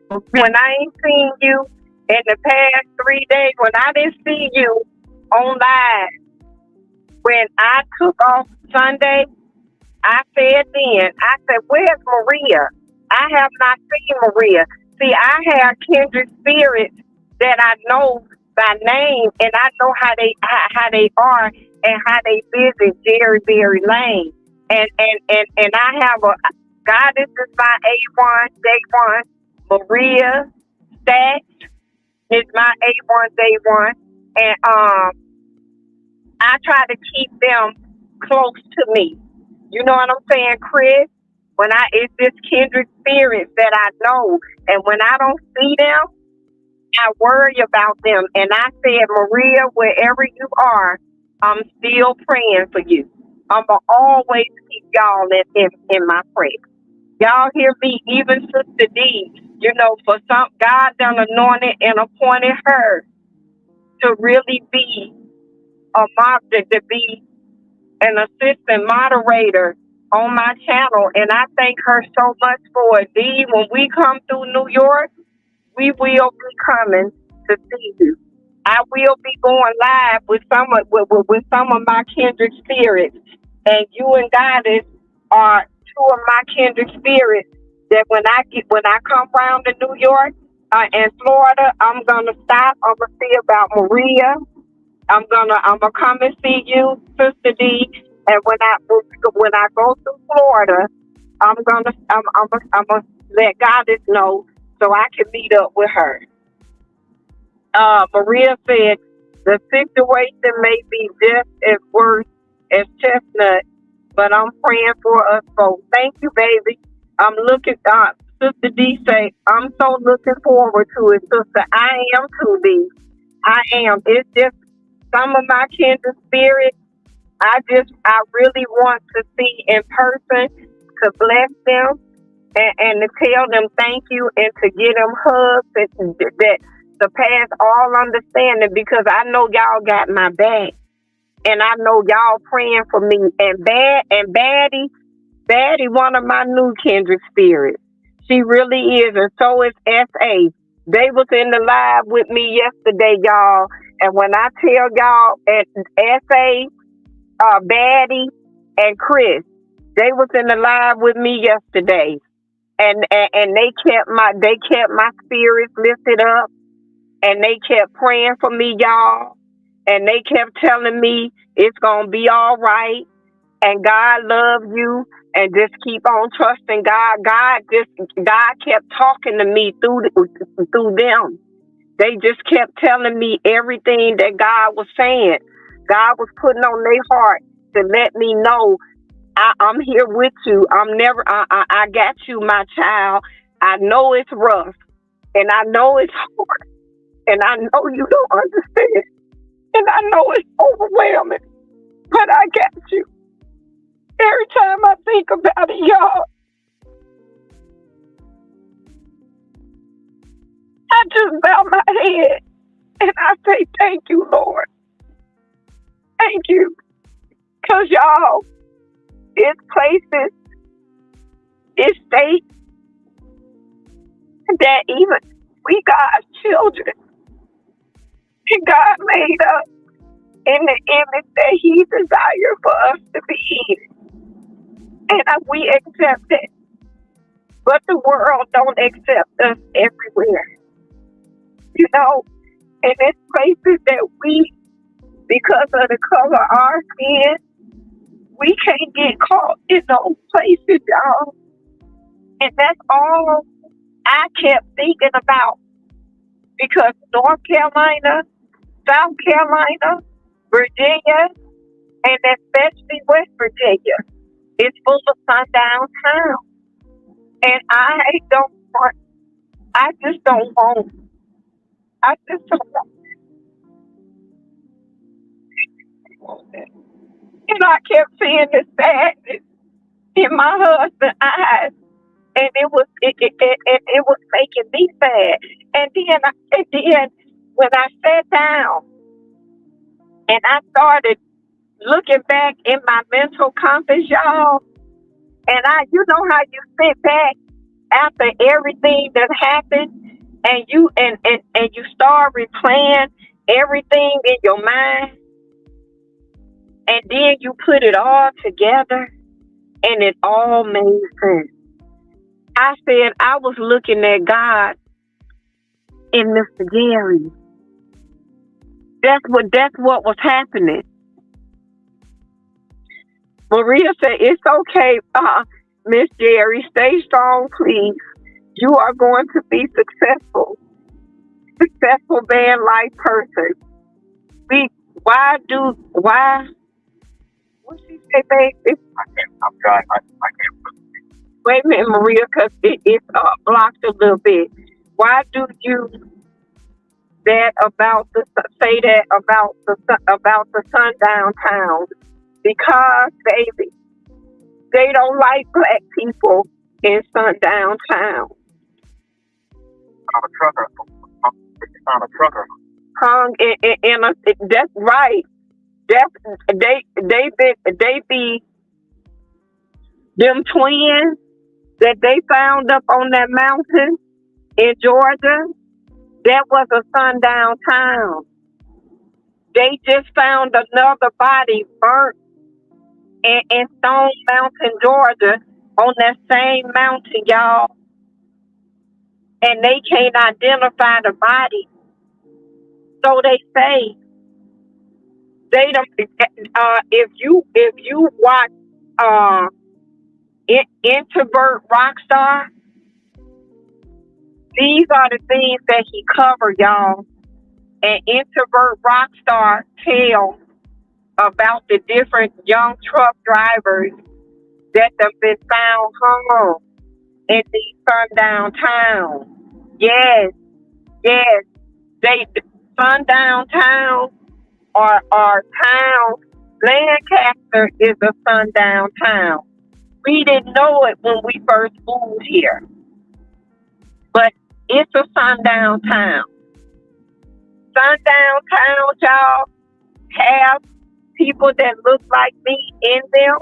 Speaker 1: When I ain't seen you in the past 3 days, when I didn't see you on live, when I took off Sunday, I said then, I said, where's Maria? I have not seen Maria. See, I have kindred spirits that I know by name, and I know how they are and how they visit Jerry Berry Lane. And I have God, this is my A1, day one. Maria Stat is my A1, day one. And I try to keep them close to me. You know what I'm saying, Chris? When it's this kindred spirits that I know. And when I don't see them, I worry about them. And I said, Maria, wherever you are, I'm still praying for you. I'm going to always keep y'all in my prayers. Y'all hear me? Even Sister D, for some, God done anointed and appointed her to really be to be an assistant moderator on my channel. And I thank her so much for it. D, when we come through New York, we will be coming to see you. I will be going live with some of my kindred spirits, and you and Goddess are two of my kindred spirits. That when I come round to New York and Florida, I'm gonna stop. I'm gonna see about Maria. I'm gonna come and see you, Sister D. And when I go to Florida, I'm gonna let Goddess know so I can meet up with her. Maria said the situation may be just as worse as Chestnut, but I'm praying for us both. Thank you, baby. I'm looking. Sister D say I'm so looking forward to it, sister. I am too, D. I am. It's just some of my kindred spirits. I really want to see in person to bless them and to tell them thank you and to give them hugs that surpass all understanding because I know y'all got my back and I know y'all praying for me. And Baddie, one of my new kindred spirits. She really is, and so is SA. They was in the live with me yesterday, y'all. And when I tell y'all, at SA, Baddie, and Chris, they was in the live with me yesterday, and they kept my spirits lifted up, and they kept praying for me, y'all, and they kept telling me it's gonna be all right, and God love you, and just keep on trusting God. God kept talking to me through them. They just kept telling me everything that God was saying. God was putting on their heart to let me know I'm here with you. I got you, my child. I know it's rough and I know it's hard and I know you don't understand and I know it's overwhelming, but I got you. Every time I think about it, y'all, I just bow my head and I say, thank you, Lord. Thank you. Because y'all, it's places, it's states that even we God's children and God made us in the image that He desired for us to be in. And we accept it. But the world don't accept us everywhere. And it's places that we, because of the color of our skin, we can't get caught in those places, y'all. And that's all I kept thinking about. Because North Carolina, South Carolina, Virginia, and especially West Virginia, is full of sundown towns. And I just don't want, I just don't want it. And I kept seeing the sadness in my husband's eyes, and it was making me sad. And then when I sat down and I started looking back in my mental compass, y'all, and you know how you sit back after everything that happened, and you start replaying everything in your mind, and then you put it all together, and it all made sense. I said I was looking at God in Mr. Gary. That's what was happening. Maria said, it's okay. Miss Jerry, stay strong, please. You are going to be successful. Successful man life person. We why what she say, baby?
Speaker 2: I'm trying. I can't.
Speaker 1: Wait a minute, Maria, because it's blocked a little bit. Why do you that about the say that about the sundown towns? Because baby, they don't like black people in sundown towns.
Speaker 2: I'm a trucker. I'm a trucker.
Speaker 1: Hung in a, that's right. That's they be them twins that they found up on that mountain in Georgia. That was a sundown town. They just found another body burnt in Stone Mountain, Georgia, on that same mountain, y'all, and they can't identify the body. So they say they don't. If you watch uh introvert rockstar, these are the things that he covered, y'all. And introvert rockstar tell about the different young truck drivers that have been found hung in these sundown towns. Yes, yes, they sundown towns are towns. Lancaster is a sundown town. We didn't know it when we first moved here, but it's a sundown town. Sundown towns, y'all, have people that look like me in them,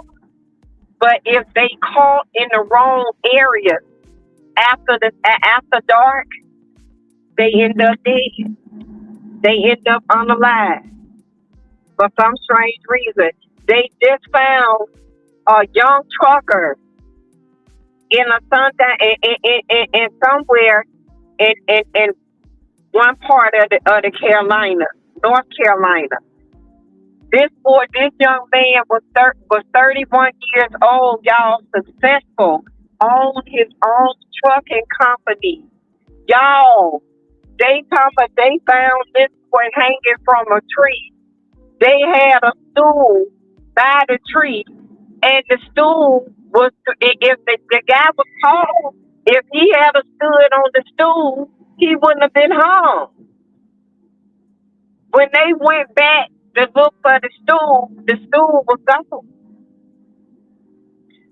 Speaker 1: but if they caught in the wrong area after dark, they end up dead. They end up unalive for some strange reason. They just found a young trucker in a sundown in somewhere in one part of the Carolina, North Carolina. This young man was 31 years old, y'all, successful, owned his own trucking company. Y'all, they found this boy hanging from a tree. They had a stool by the tree, and the stool was if the guy was tall, if he had a stood on the stool, he wouldn't have been hung. When they went back to look for the stool was gone.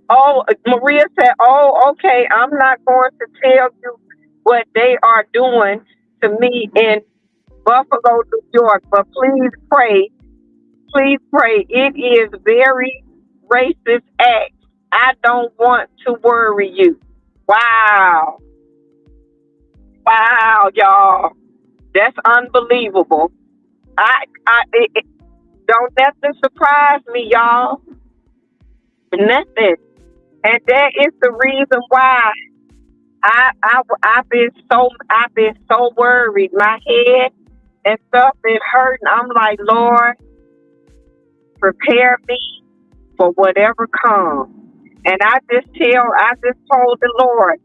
Speaker 1: Oh, Maria said, "Oh, okay, I'm not going to tell you what they are doing to me in Buffalo, New York, but please pray. It is very racist act. I don't want to worry you." Wow, wow, y'all, that's unbelievable. It don't nothing surprise me, y'all. Nothing. And that is the reason why I've been so worried. My head and stuff is hurting. I'm like, Lord, prepare me for whatever comes. And I just told the Lord,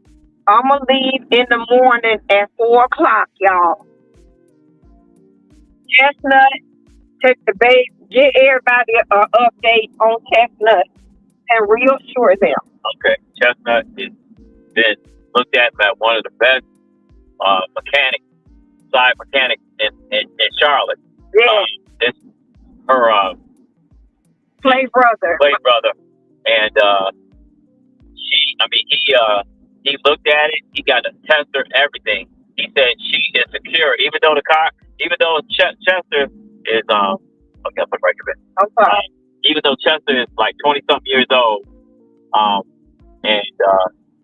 Speaker 1: I'm gonna leave in the morning at 4 o'clock, y'all. Chestnut, take the base, get everybody an update on Chestnut and reassure them.
Speaker 2: Okay, Chestnut has been looked at by one of the best mechanics, side mechanics in Charlotte.
Speaker 1: Yeah,
Speaker 2: It's her play brother, and he looked at it. He got a tester, everything. He said she is secure, even though Chester is okay, I'll put right here.
Speaker 1: okay.
Speaker 2: Even though Chester is like 20 something years old, um, and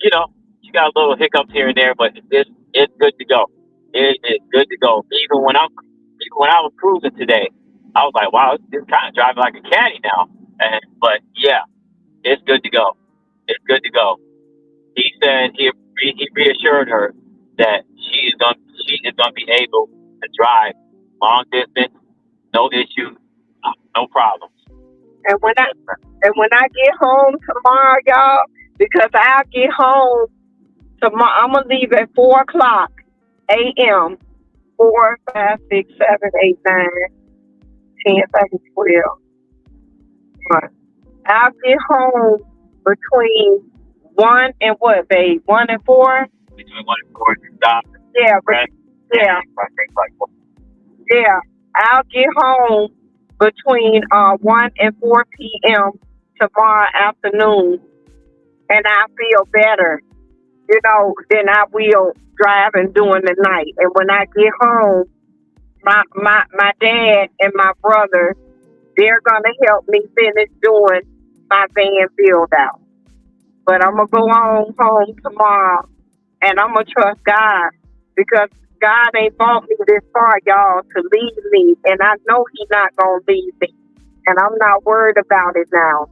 Speaker 2: you know, she got a little hiccups here and there, but it's good to go. It is good to go. Even when I was cruising today, I was like, wow, it's kind of driving like a caddy now. But yeah, it's good to go. It's good to go. He said he reassured her that she is going to be able to drive long distance, no issues, no problems.
Speaker 1: And when I get home tomorrow, y'all, because I'll get home tomorrow. I'm gonna leave at 4 o'clock a.m. 4, 5, 6, 7, 8, 9, 10, 11, 12. I'll get home between 1 and 4.
Speaker 2: Between 1 and 4, you stop.
Speaker 1: Yeah, but
Speaker 2: Rest.
Speaker 1: yeah,
Speaker 2: I think like
Speaker 1: yeah. I'll get home between 1 and 4 p.m. tomorrow afternoon, and I feel better, than I will driving during the night. And when I get home, my dad and my brother, they're gonna help me finish doing my van build out. But I'm gonna go on home tomorrow, and I'm gonna trust God because God ain't brought me this far, y'all, to leave me, and I know He's not gonna leave me, and I'm not worried about it now.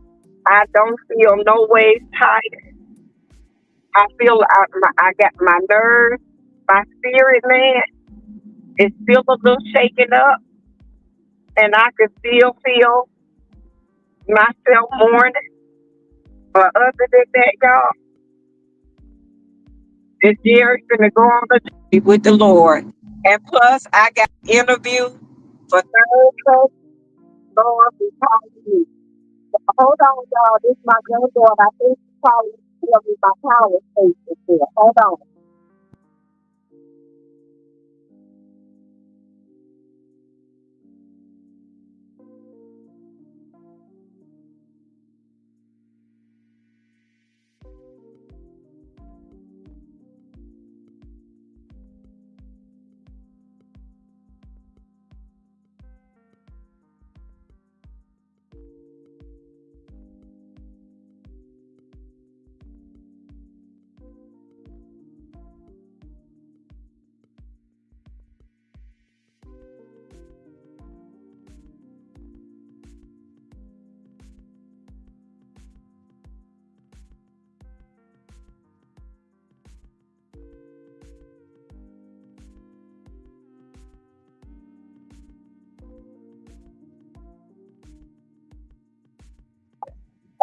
Speaker 1: I don't feel no ways tired. I feel I got my nerves, my spirit, man, is still a little shaken up, and I can still feel myself mourning. But other than that, y'all, this year is gonna go on a journey with the Lord. And plus, I got an interview for third coach. Lord, be calling me. Hold on, y'all. This is my granddaughter. I think she's calling to tell me my power station here. Hold on.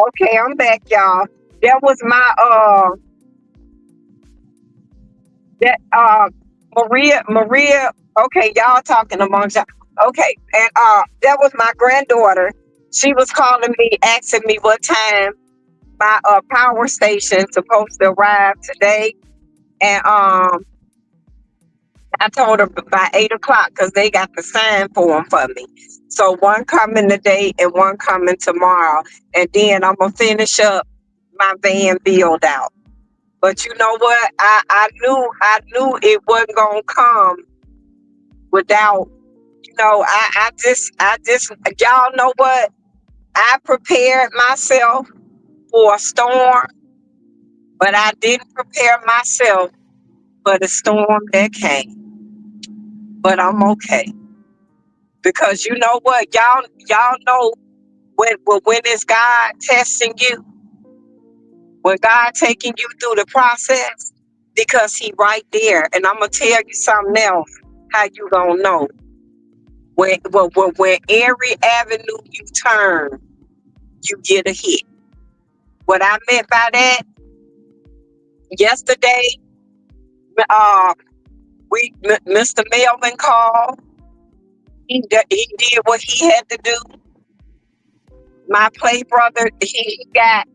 Speaker 1: Okay, I'm back, y'all. That was my that Maria. Okay, y'all talking amongst y'all. Okay, and that was my granddaughter. She was calling me, asking me what time my power station supposed to arrive today, and I told her by 8 o'clock because they got the sign for them for me. So one coming today and one coming tomorrow, and then I'm gonna finish up my van build out. But you know what? I knew it wasn't gonna come without. I just y'all know what? I prepared myself for a storm, but I didn't prepare myself for the storm that came. But I'm okay because you know what? Y'all know when it's God testing you, when God taking you through the process, because He right there. And I'm gonna tell you something else. How you gonna know? When every avenue you turn, you get a hit. What I meant by that, yesterday, uh, Mr. Melvin called. He did what he had to do. My play brother, he got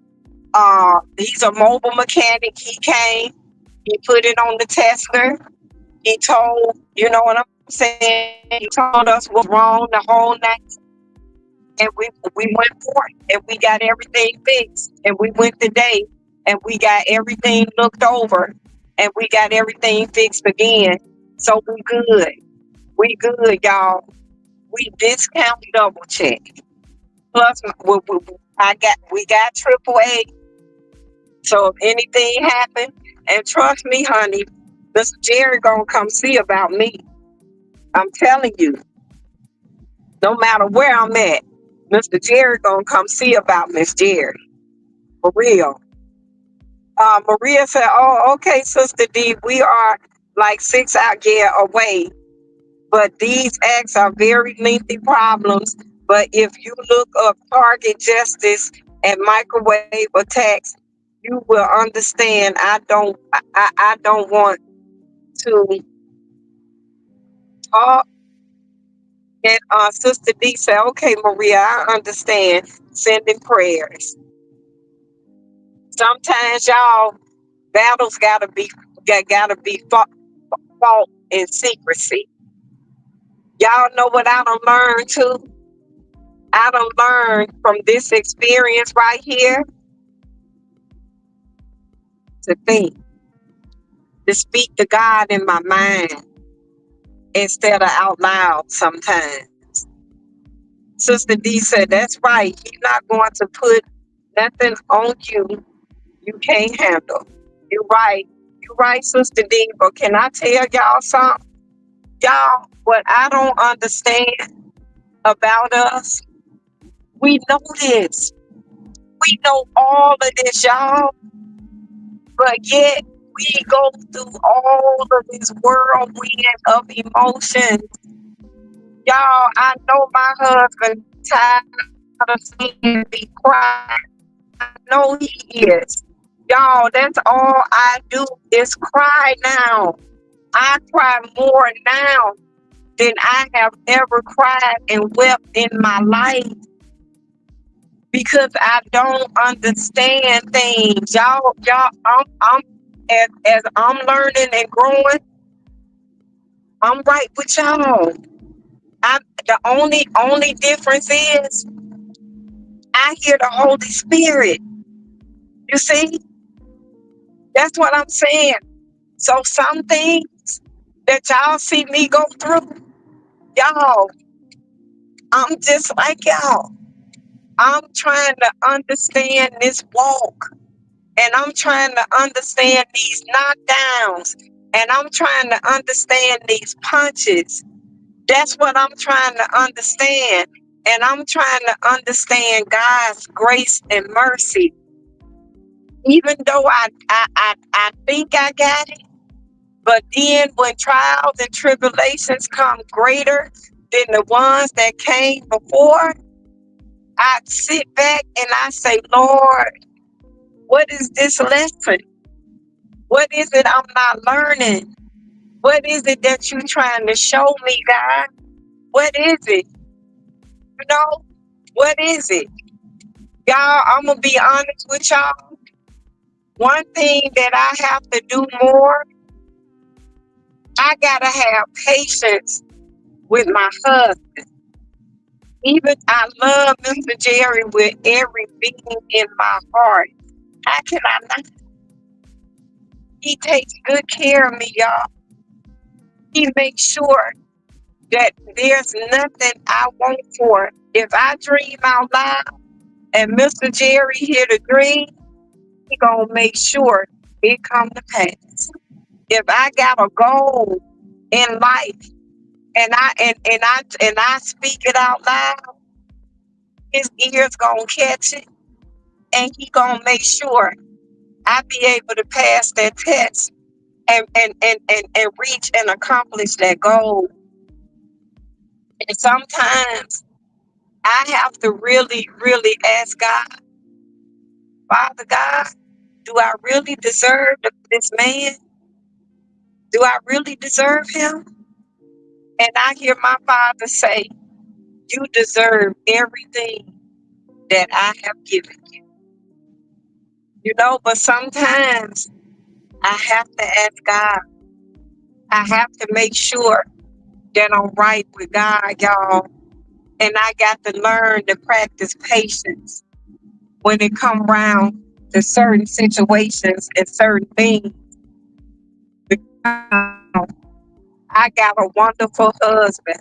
Speaker 1: he's a mobile mechanic. He came, he put it on the Tesla. He told, you know what I'm saying? He told us what's wrong the whole night. And we went forth and we got everything fixed. And we went today and we got everything looked over and we got everything fixed again. So we good. We good, y'all. We discount double check. Plus, we got AAA. So if anything happened, and trust me, honey, Mr. Jerry gonna come see about me. I'm telling you, no matter where I'm at, Mr. Jerry gonna come see about Miss Jerry. For real. Maria said, "Oh, okay, Sister D, we are like 6 hours away, but these acts are very lengthy problems. But if you look up target justice and microwave attacks, you will understand. I don't want to talk. And Sister D said, "Okay, Maria, I understand. Sending prayers. Sometimes y'all battles gotta be fought in secrecy. Y'all know what I done learned too. I done learned from this experience right here to think, to speak to God in my mind instead of out loud sometimes." Sister D said, "That's right. He's not going to put nothing on you you can't handle." You're right. You're right, Sister D. But can I tell y'all something? Y'all, what I don't understand about us, we know this. We know all of this, y'all. But yet we go through all of this whirlwind of emotions. Y'all, I know my husband tired of seeing me cry. I know he is. Y'all, that's all I do is cry now. I cry more now than I have ever cried and wept in my life because I don't understand things. I'm as I'm learning and growing, I'm right with y'all. I the only difference is I hear the Holy Spirit. You see, that's what I'm saying. So some things that y'all see me go through, y'all, I'm just like y'all. I'm trying to understand this walk, and I'm trying to understand these knockdowns, and I'm trying to understand these punches. That's what I'm trying to understand. And I'm trying to understand God's grace and mercy. Even though I think I got it, but then when trials and tribulations come greater than the ones that came before, I sit back and I say, Lord, what is this lesson? What is it I'm not learning? What is it that you're trying to show me, God? What is it? You know, what is it? Y'all, I'm going to be honest with y'all. One thing that I have to do more, I got to have patience with my husband. Even I love Mr. Jerry with every being in my heart. How can I not? He takes good care of me, y'all. He makes sure that there's nothing I want for. If I dream out loud and Mr. Jerry hear the dream, he gonna make sure it come to pass. If I got a goal in life and I speak it out loud, his ears gonna catch it and he gonna make sure I be able to pass that test and reach and accomplish that goal. And sometimes I have to really, really ask God, Father God, do I really deserve this man? Do I really deserve him? And I hear my father say, you deserve everything that I have given you. You know, but sometimes I have to ask God. I have to make sure that I'm right with God, y'all. And I got to learn to practice patience when it come around to certain situations and certain things. I got a wonderful husband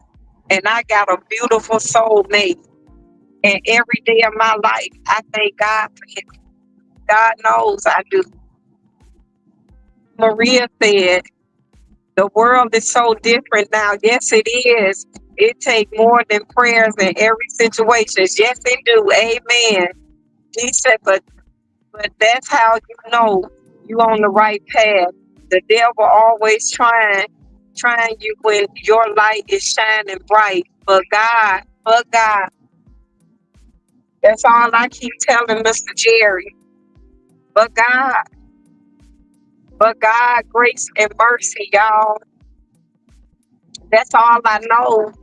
Speaker 1: and I got a beautiful soulmate. And every day of my life, I thank God for him. God knows I do. Maria said, the world is so different now. Yes, it is. It takes more than prayers in every situation. Yes, it do. Amen. He said, but that's how you know you on the right path. The devil always trying you when your light is shining bright. But God, that's all I keep telling Mr. Jerry.
Speaker 3: But God, grace and mercy, y'all. That's all I know.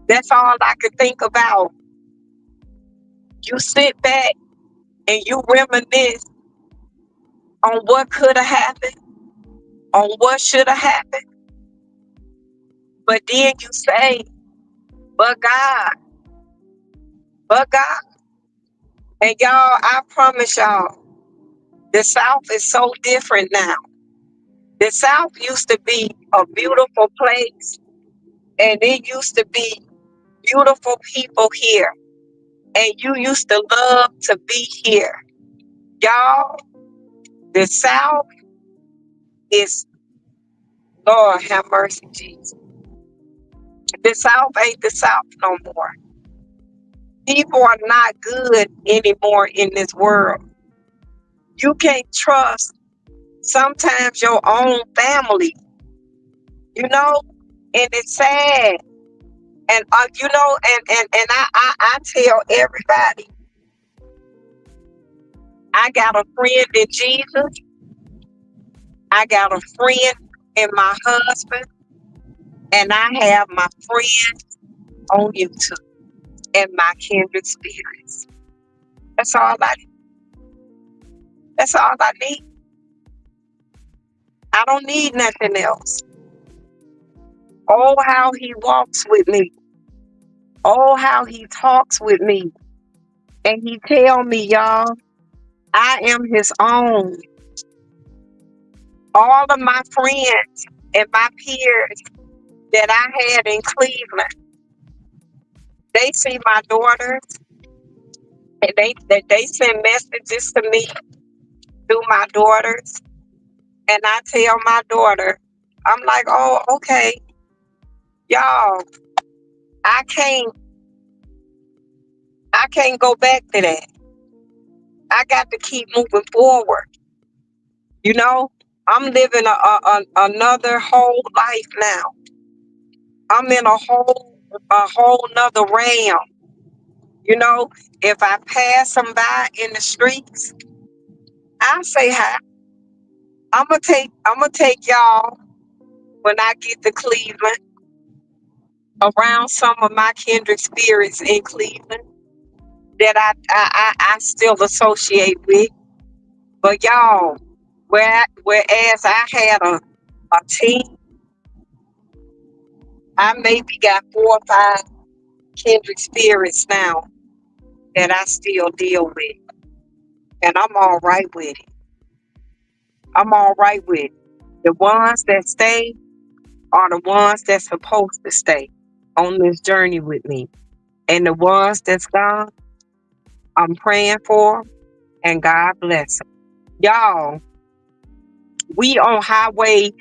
Speaker 3: That's all I could think about. You sit back and you reminisce on what could have happened, on what should have happened. But then you say, but God, but God. And y'all, I promise y'all, the South is so different now. The South used to be a beautiful place, and it used to be beautiful people here. And you used to love to be here. Y'all, the South is, Lord have mercy, Jesus. The South ain't the South no more. People are not good anymore in this world. You can't trust sometimes your own family, you know, and it's sad. And I tell everybody, I got a friend in Jesus. I got a friend in my husband, and I have my friends on YouTube and my kindred spirits. That's all I. That's all I need. I don't need nothing else. Oh, how he walks with me. Oh, how he talks with me, and he tell me, y'all, I am his own. All of my friends and my peers that I had in Cleveland, they see my daughters and they send messages to me through my daughters. And I tell my daughter, I'm like, oh, okay, y'all, I can't I can't go back to that. I got to keep moving forward. You know, I'm living another whole life now. I'm in a whole nother realm. You know, if I pass them by in the streets, I say hi. I'm gonna take y'all when I get to Cleveland around some of my kindred spirits in Cleveland that I still associate with. But y'all, whereas I had a team, I maybe got 4 or 5 kindred spirits now that I still deal with. And I'm all right with it. I'm all right with it. The ones that stay are the ones that's supposed to stay on this journey with me. And the ones that's gone, I'm praying for 'em, and God bless them. Y'all, we on Highway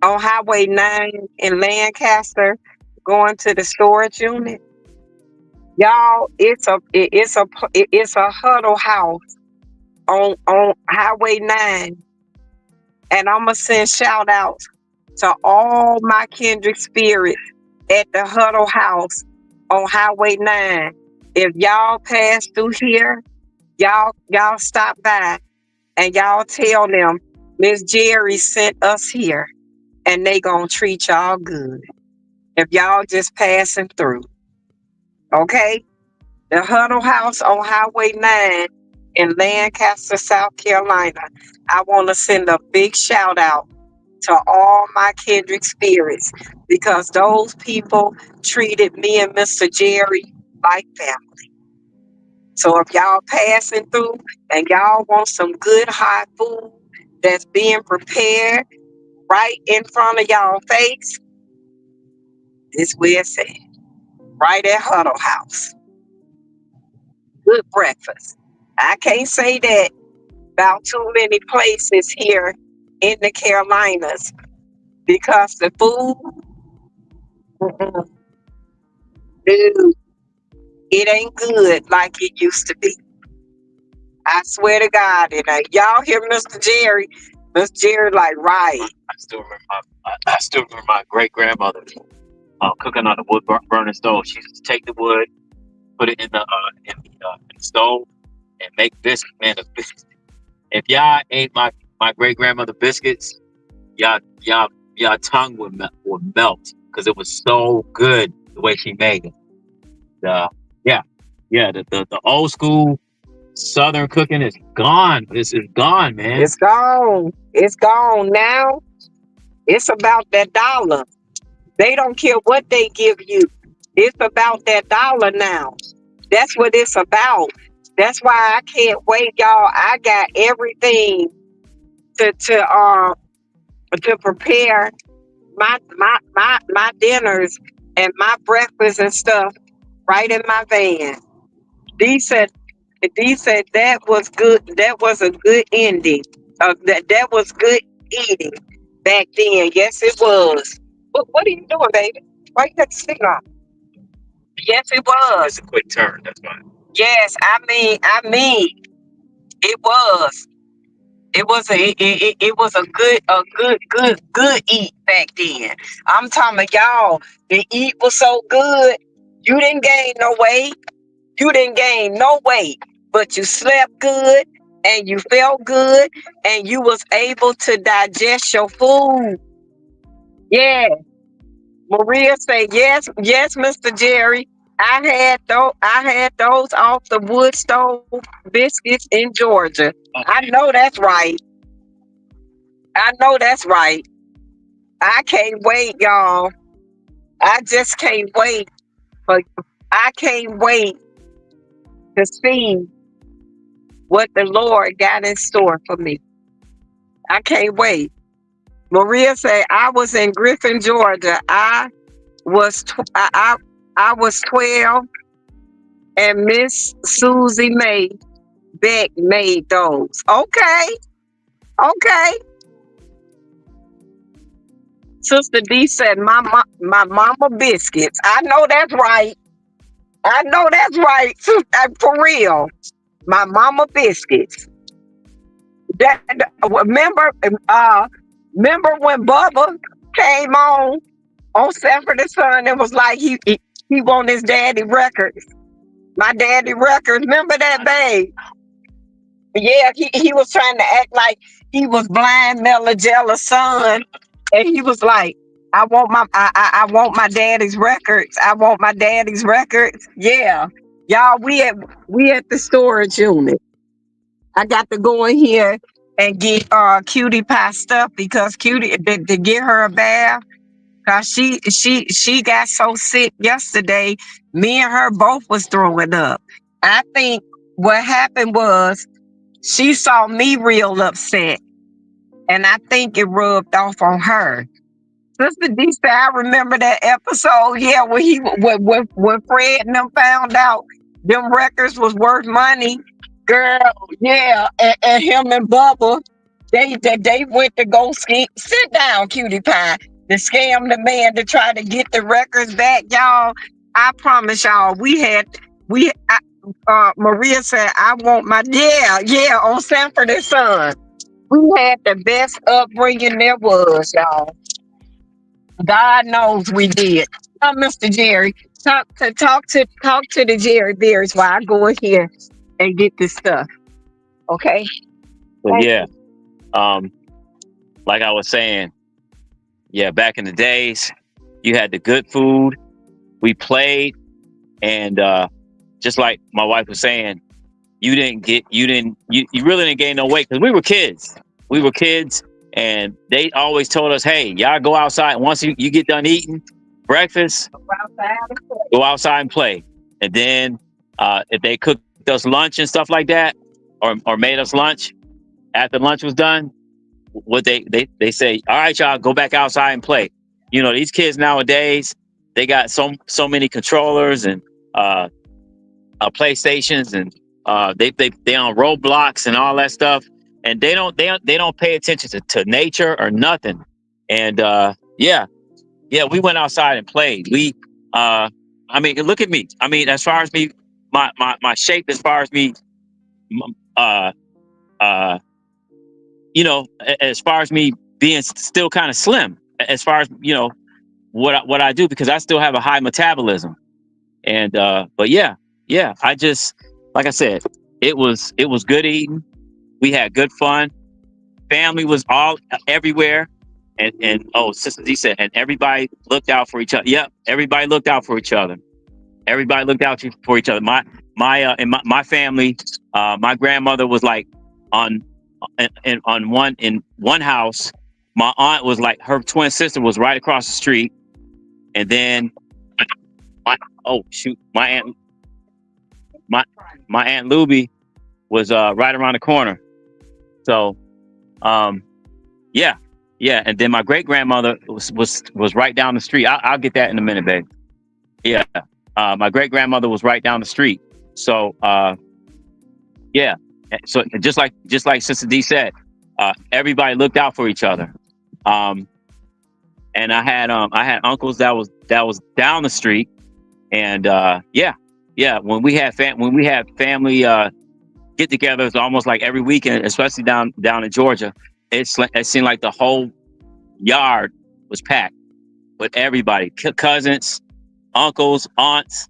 Speaker 3: 9 in Lancaster going to the storage unit. Y'all, it's a huddle house on Highway 9. And I'm gonna send shout outs to all my kindred spirits at the huddle house on Highway 9. If y'all pass through here, y'all stop by and y'all tell them Miss Jerry sent us here, and they gonna treat y'all good. If y'all just passing through, okay? The Huddle House on Highway 9 in Lancaster, South Carolina. I want to send a big shout out to all my kindred spirits because those people treated me and Mr. Jerry like family. So if y'all passing through and y'all want some good hot food that's being prepared right in front of y'all face, this where it's at. Right at Huddle House. Good breakfast. I can't say that about too many places here in the Carolinas because the food, mm-mm, dude, it ain't good like it used to be. I swear to God, and y'all hear Mr. Jerry. Mr. Jerry, like, right.
Speaker 2: I still remember my great grandmother cooking on the wood burning stove. She used to take the wood, put it in the stove, and make biscuits. Man, the biscuits.
Speaker 4: if y'all ate my great grandmother biscuits, y'all tongue would melt because it was so good the way she made it. Uh, yeah, yeah. The old school Southern cooking is gone. This is gone, man.
Speaker 3: It's gone. It's gone now. It's about that dollar. They don't care what they give you. It's about that dollar now. That's what it's about. That's why I can't wait, y'all. I got everything to prepare my dinners and my breakfast and stuff right in my van. D said D said that was good. That was a good ending. That was good eating back then. Yes, it was. What are you doing, baby? Why you got the stick on? Yes, it was.
Speaker 4: It's a quick turn. That's why.
Speaker 3: Yes, I mean, it was. It was a good eat back then. I'm talking about y'all. The eat was so good. You didn't gain no weight. You didn't gain no weight, but you slept good and you felt good and you was able to digest your food. Yeah. Maria said, yes, yes, Mr. Jerry. I had those off the wood stove biscuits in Georgia. I know that's right. I know that's right. I can't wait, y'all. I just can't wait. For, I can't wait to see what the Lord got in store for me. I can't wait. Maria said, I was in Griffin, Georgia. I was 12 and Miss Susie May Beck made those. Okay. Okay. Sister D said, my mama biscuits. I know that's right. I know that's right. For real. My mama biscuits. Remember when Bubba came on Sanford and Son and was like he want his daddy records. My daddy records. Remember that, babe? Yeah, he was trying to act like he was blind Melagella's son. And he was like, I want my daddy's records. I want my daddy's records. Yeah. Y'all, we at the storage unit. I got to go in here and get Cutie Pie stuff because Cutie to get her a bath. Cause she got so sick yesterday. Me and her both was throwing up. I think what happened was she saw me real upset, and I think it rubbed off on her. Sister D said, I remember that episode. Yeah, when Fred and them found out them records was worth money, girl. Yeah, and him and Bubba, they went to go sit down, Cutie Pie, to scam the man to try to get the records back, y'all. I promise y'all, Maria said, I want my on Sanford and Son. We had the best upbringing there was, y'all. God knows we did. Mr. Jerry, talk to the Jerry Bears while I go in here and get this stuff. Okay.
Speaker 2: But yeah, like I was saying, yeah, back in the days, you had the good food. We played, and just like my wife was saying, you really didn't gain no weight because we were kids. We were kids, and they always told us, hey, y'all go outside. Once you get done eating breakfast, go outside and play. And then if they cooked us lunch and stuff like that, or made us lunch after lunch was done, what they say, all right, y'all go back outside and play. You know, these kids nowadays, they got so many controllers and PlayStations, and they on Roblox and all that stuff, and they don't pay attention to nature or nothing. And yeah, we went outside and played. We I mean, look at me. I mean, as far as me, my shape, as far as me, uh uh you know, as far as me being still kind of slim, as far as, you know, what I do, because I still have a high metabolism. And but yeah, I just, like I said, it was good eating.
Speaker 4: We had good fun. Family was all everywhere. And oh, Sister D said, and everybody looked out for each other. Yep, everybody looked out for each other. Everybody looked out for each other. My family, my grandmother was like on in one house. My aunt was like, her twin sister was right across the street, and then my aunt Luby was right around the corner. So yeah, and then my great grandmother was right down the street. I'll get that in a minute, babe. Yeah, my great grandmother was right down the street. So yeah, so just like Sister D said, everybody looked out for each other. And I had uncles that was down the street, and when we had family get-togethers almost like every weekend, especially down in Georgia. It seemed like the whole yard was packed with everybody, cousins, uncles, aunts.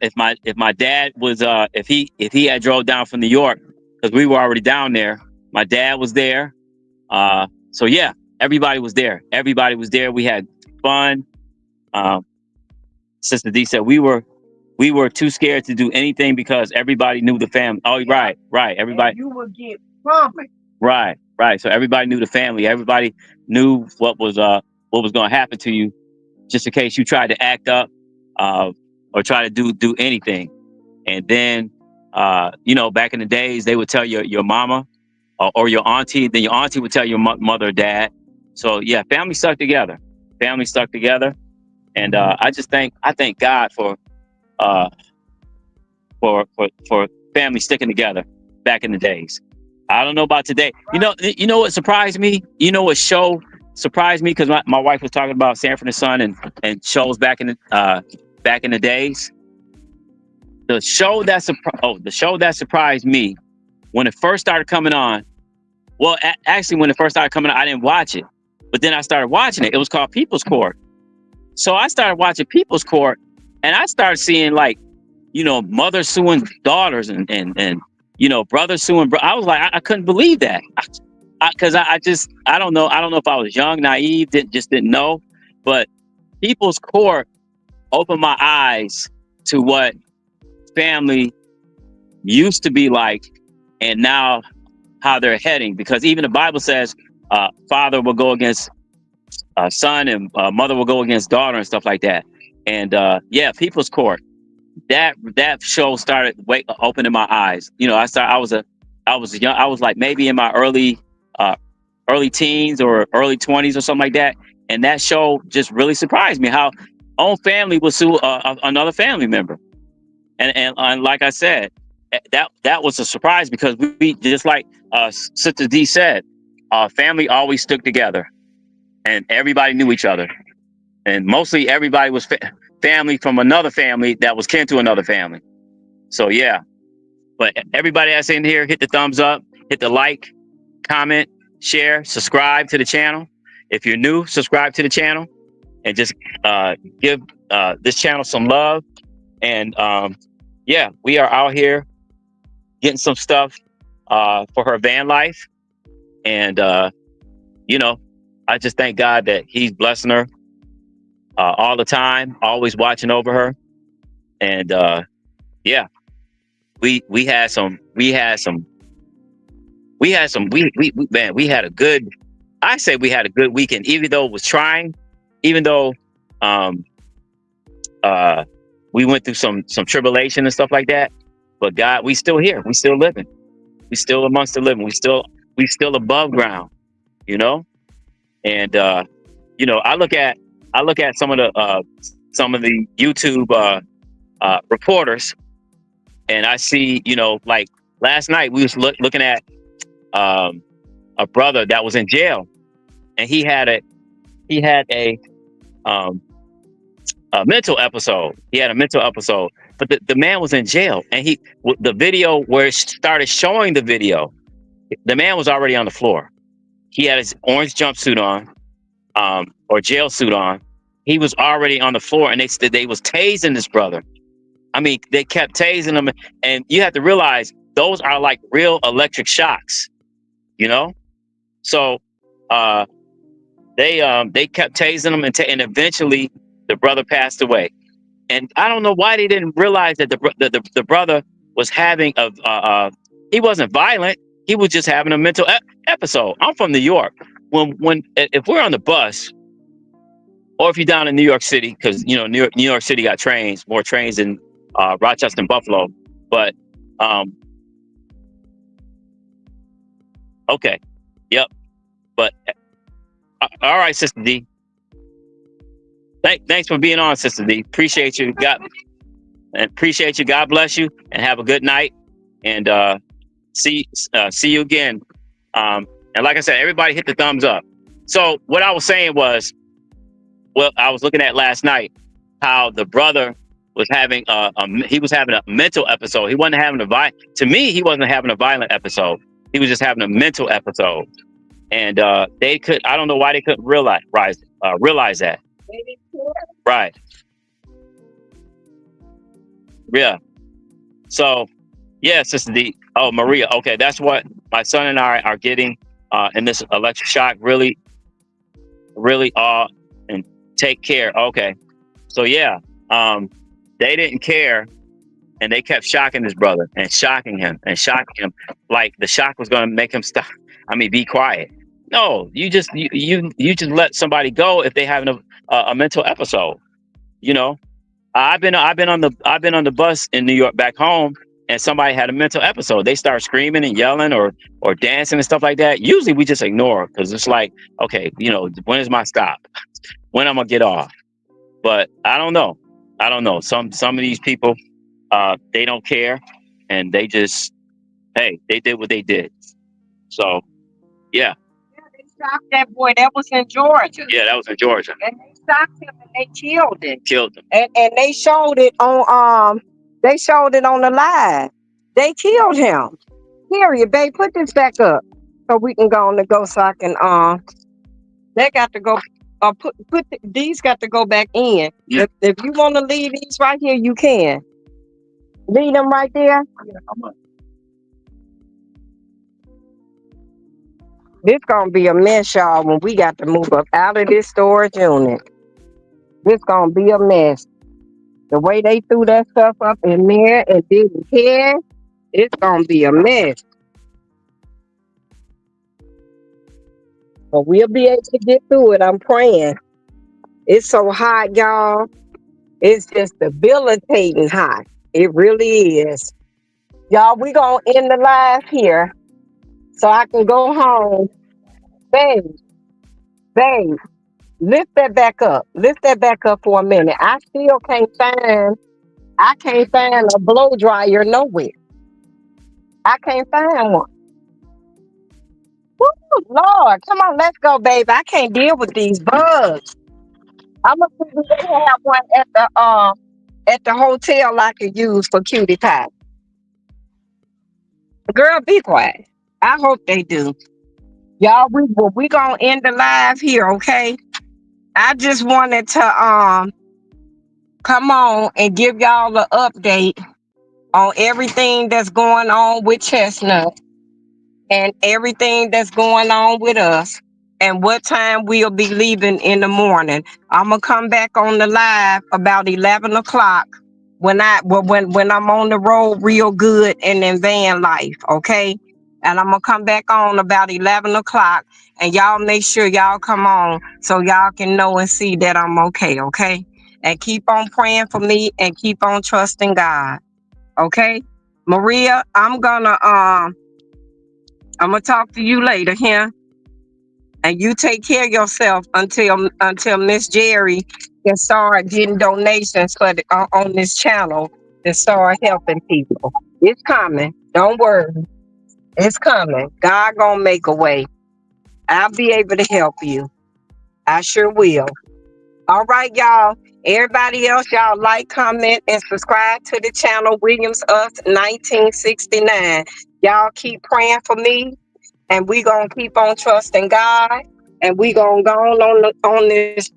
Speaker 4: If my dad was if he had drove down from New York, because we were already down there, my dad was there. So yeah, everybody was there. We had fun. Sister D said we were too scared to do anything because everybody knew the family. Oh, right. Everybody.
Speaker 1: And you would get promised.
Speaker 4: Right. So everybody knew the family. Everybody knew what was going to happen to you, just in case you tried to act up, or try to do anything. And then, back in the days, they would tell your mama or your auntie. Then your auntie would tell your mother or dad. So yeah, family stuck together. And I thank God for family sticking together back in the days. I don't know about today. You know what surprised me? You know what show surprised me? Because my wife was talking about Sanford and Son and shows back in the days. The show that surprised me when it first started coming on. Well, actually, when it first started coming on, I didn't watch it, but then I started watching it. It was called People's Court. So I started watching People's Court, and I started seeing mothers suing daughters and brothers suing. I was like, I couldn't believe that, because I don't know if I was young, naive, didn't know, but People's Court opened my eyes to what family used to be like, and now how they're heading. Because even the Bible says, father will go against son, and mother will go against daughter, and stuff like that. And People's Court. That show started opening my eyes. I was young. I was like maybe in my early teens or early 20s or something like that. And that show just really surprised me, how own family would sue another family member. And like I said, that was a surprise, because we just like Sister D said, family always stuck together, and everybody knew each other, and mostly everybody was family from another family that was kin to another family. So yeah, but everybody that's in here, hit the thumbs up, hit the like, comment, share, subscribe to the channel. If you're new, subscribe to the channel, and just give this channel some love. And we are out here getting some stuff for her van life. And I just thank God that He's blessing her all the time, always watching over her. And we had a good, I say we had a good weekend, even though it was trying, even though we went through some tribulation and stuff like that. But God, we still here, we still living, we still amongst the living, we still above ground, and I look at some of the YouTube reporters, and I see, like last night we was looking at a brother that was in jail, and he had a mental episode. He had a mental episode, but the man was in jail, and the video where it started showing the video, the man was already on the floor. He had his orange jumpsuit on, or jail suit on. He was already on the floor, and they was tasing this brother. I mean, they kept tasing him, and you have to realize those are like real electric shocks. you know. So uh, they kept tasing him, and eventually the brother passed away. And I don't know why they didn't realize that the brother was having he wasn't violent. He was just having a mental episode. I'm from New York. When if we're on the bus, or if you're down in New York City, because New York City got trains, more trains than Rochester and Buffalo. But um, okay, yep. But all right, Sister D. Thanks for being on, Sister D. Appreciate you. God bless you, and have a good night. And see you again. And like I said, everybody hit the thumbs up. So what I was saying was, well, I was looking at last night how the brother was having he was having a mental episode. He wasn't having to me, he wasn't having a violent episode. He was just having a mental episode. And I don't know why they couldn't realize that. Right. Yeah. So yeah, Sister D. Oh, Maria. Okay, that's what my son and I are getting in this electric shock. Really, really and take care. Okay. So yeah, they didn't care, and they kept shocking this brother and shocking him like the shock was going to make him stop. I mean, be quiet. No, you just let somebody go if they having a mental episode. You know, I've been on the bus in New York back home, and somebody had a mental episode. They start screaming and yelling or dancing and stuff like that. Usually we just ignore, because it's like, okay, when is my stop? When I'm gonna get off? But I don't know. Some of these people, they don't care, and they just, hey, they did what they did. So yeah.
Speaker 3: They stopped that boy. That was in Georgia.
Speaker 4: Yeah, that was in Georgia.
Speaker 3: And they stopped him and they killed him.
Speaker 4: Killed him.
Speaker 3: And they showed it on the live. They killed him. Period, babe. Put this back up so we can go on the go, so I can they got to go these got to go back in.
Speaker 4: Yeah.
Speaker 3: If you want to leave these right here, you can. Leave them right there.
Speaker 4: Yeah, how much?
Speaker 3: This gonna be a mess, y'all, when we got to move up out of this storage unit. This gonna be a mess. The way they threw that stuff up in there and didn't care, it's gonna be a mess. But we'll be able to get through it. I'm praying. It's so hot, y'all. It's just debilitating hot. It really is. Y'all, we gonna end the live here so I can go home. Babe, lift that back up. Lift that back up for a minute. I still can't find a blow dryer nowhere. I can't find one. Woo, Lord, come on, let's go, babe. I can't deal with these bugs. I'm gonna see if they have one at the hotel I could use for cutie pie. Girl, be quiet. I hope they do. Y'all, we gonna end the live here, okay? I just wanted to come on and give y'all an update on everything that's going on with Chestnut and everything that's going on with us, and what time we'll be leaving in the morning. I'm gonna come back on the live about 11 o'clock when I'm on the road real good and in van life, okay? And I'm gonna come back on about 11 o'clock, and y'all make sure y'all come on so y'all can know and see that I'm okay? And keep on praying for me and keep on trusting God, okay? Maria, I'm gonna talk to you later here. And you take care of yourself until Miss Jerry can start getting donations on this channel to start helping people. It's coming. Don't worry. It's coming. God gonna make a way. I'll be able to help you. I sure will. All right, y'all. Everybody else, y'all like, comment, and subscribe to the channel Williams Us 1969. Y'all keep praying for me. And we gonna keep on trusting God, and we gonna go on this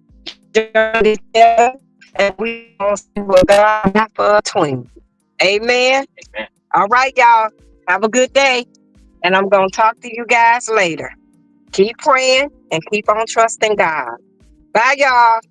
Speaker 3: journey together, and we gonna see what God got for us twins. Amen.
Speaker 4: Amen.
Speaker 3: All right, y'all. Have a good day. And I'm going to talk to you guys later. Keep praying and keep on trusting God. Bye, y'all.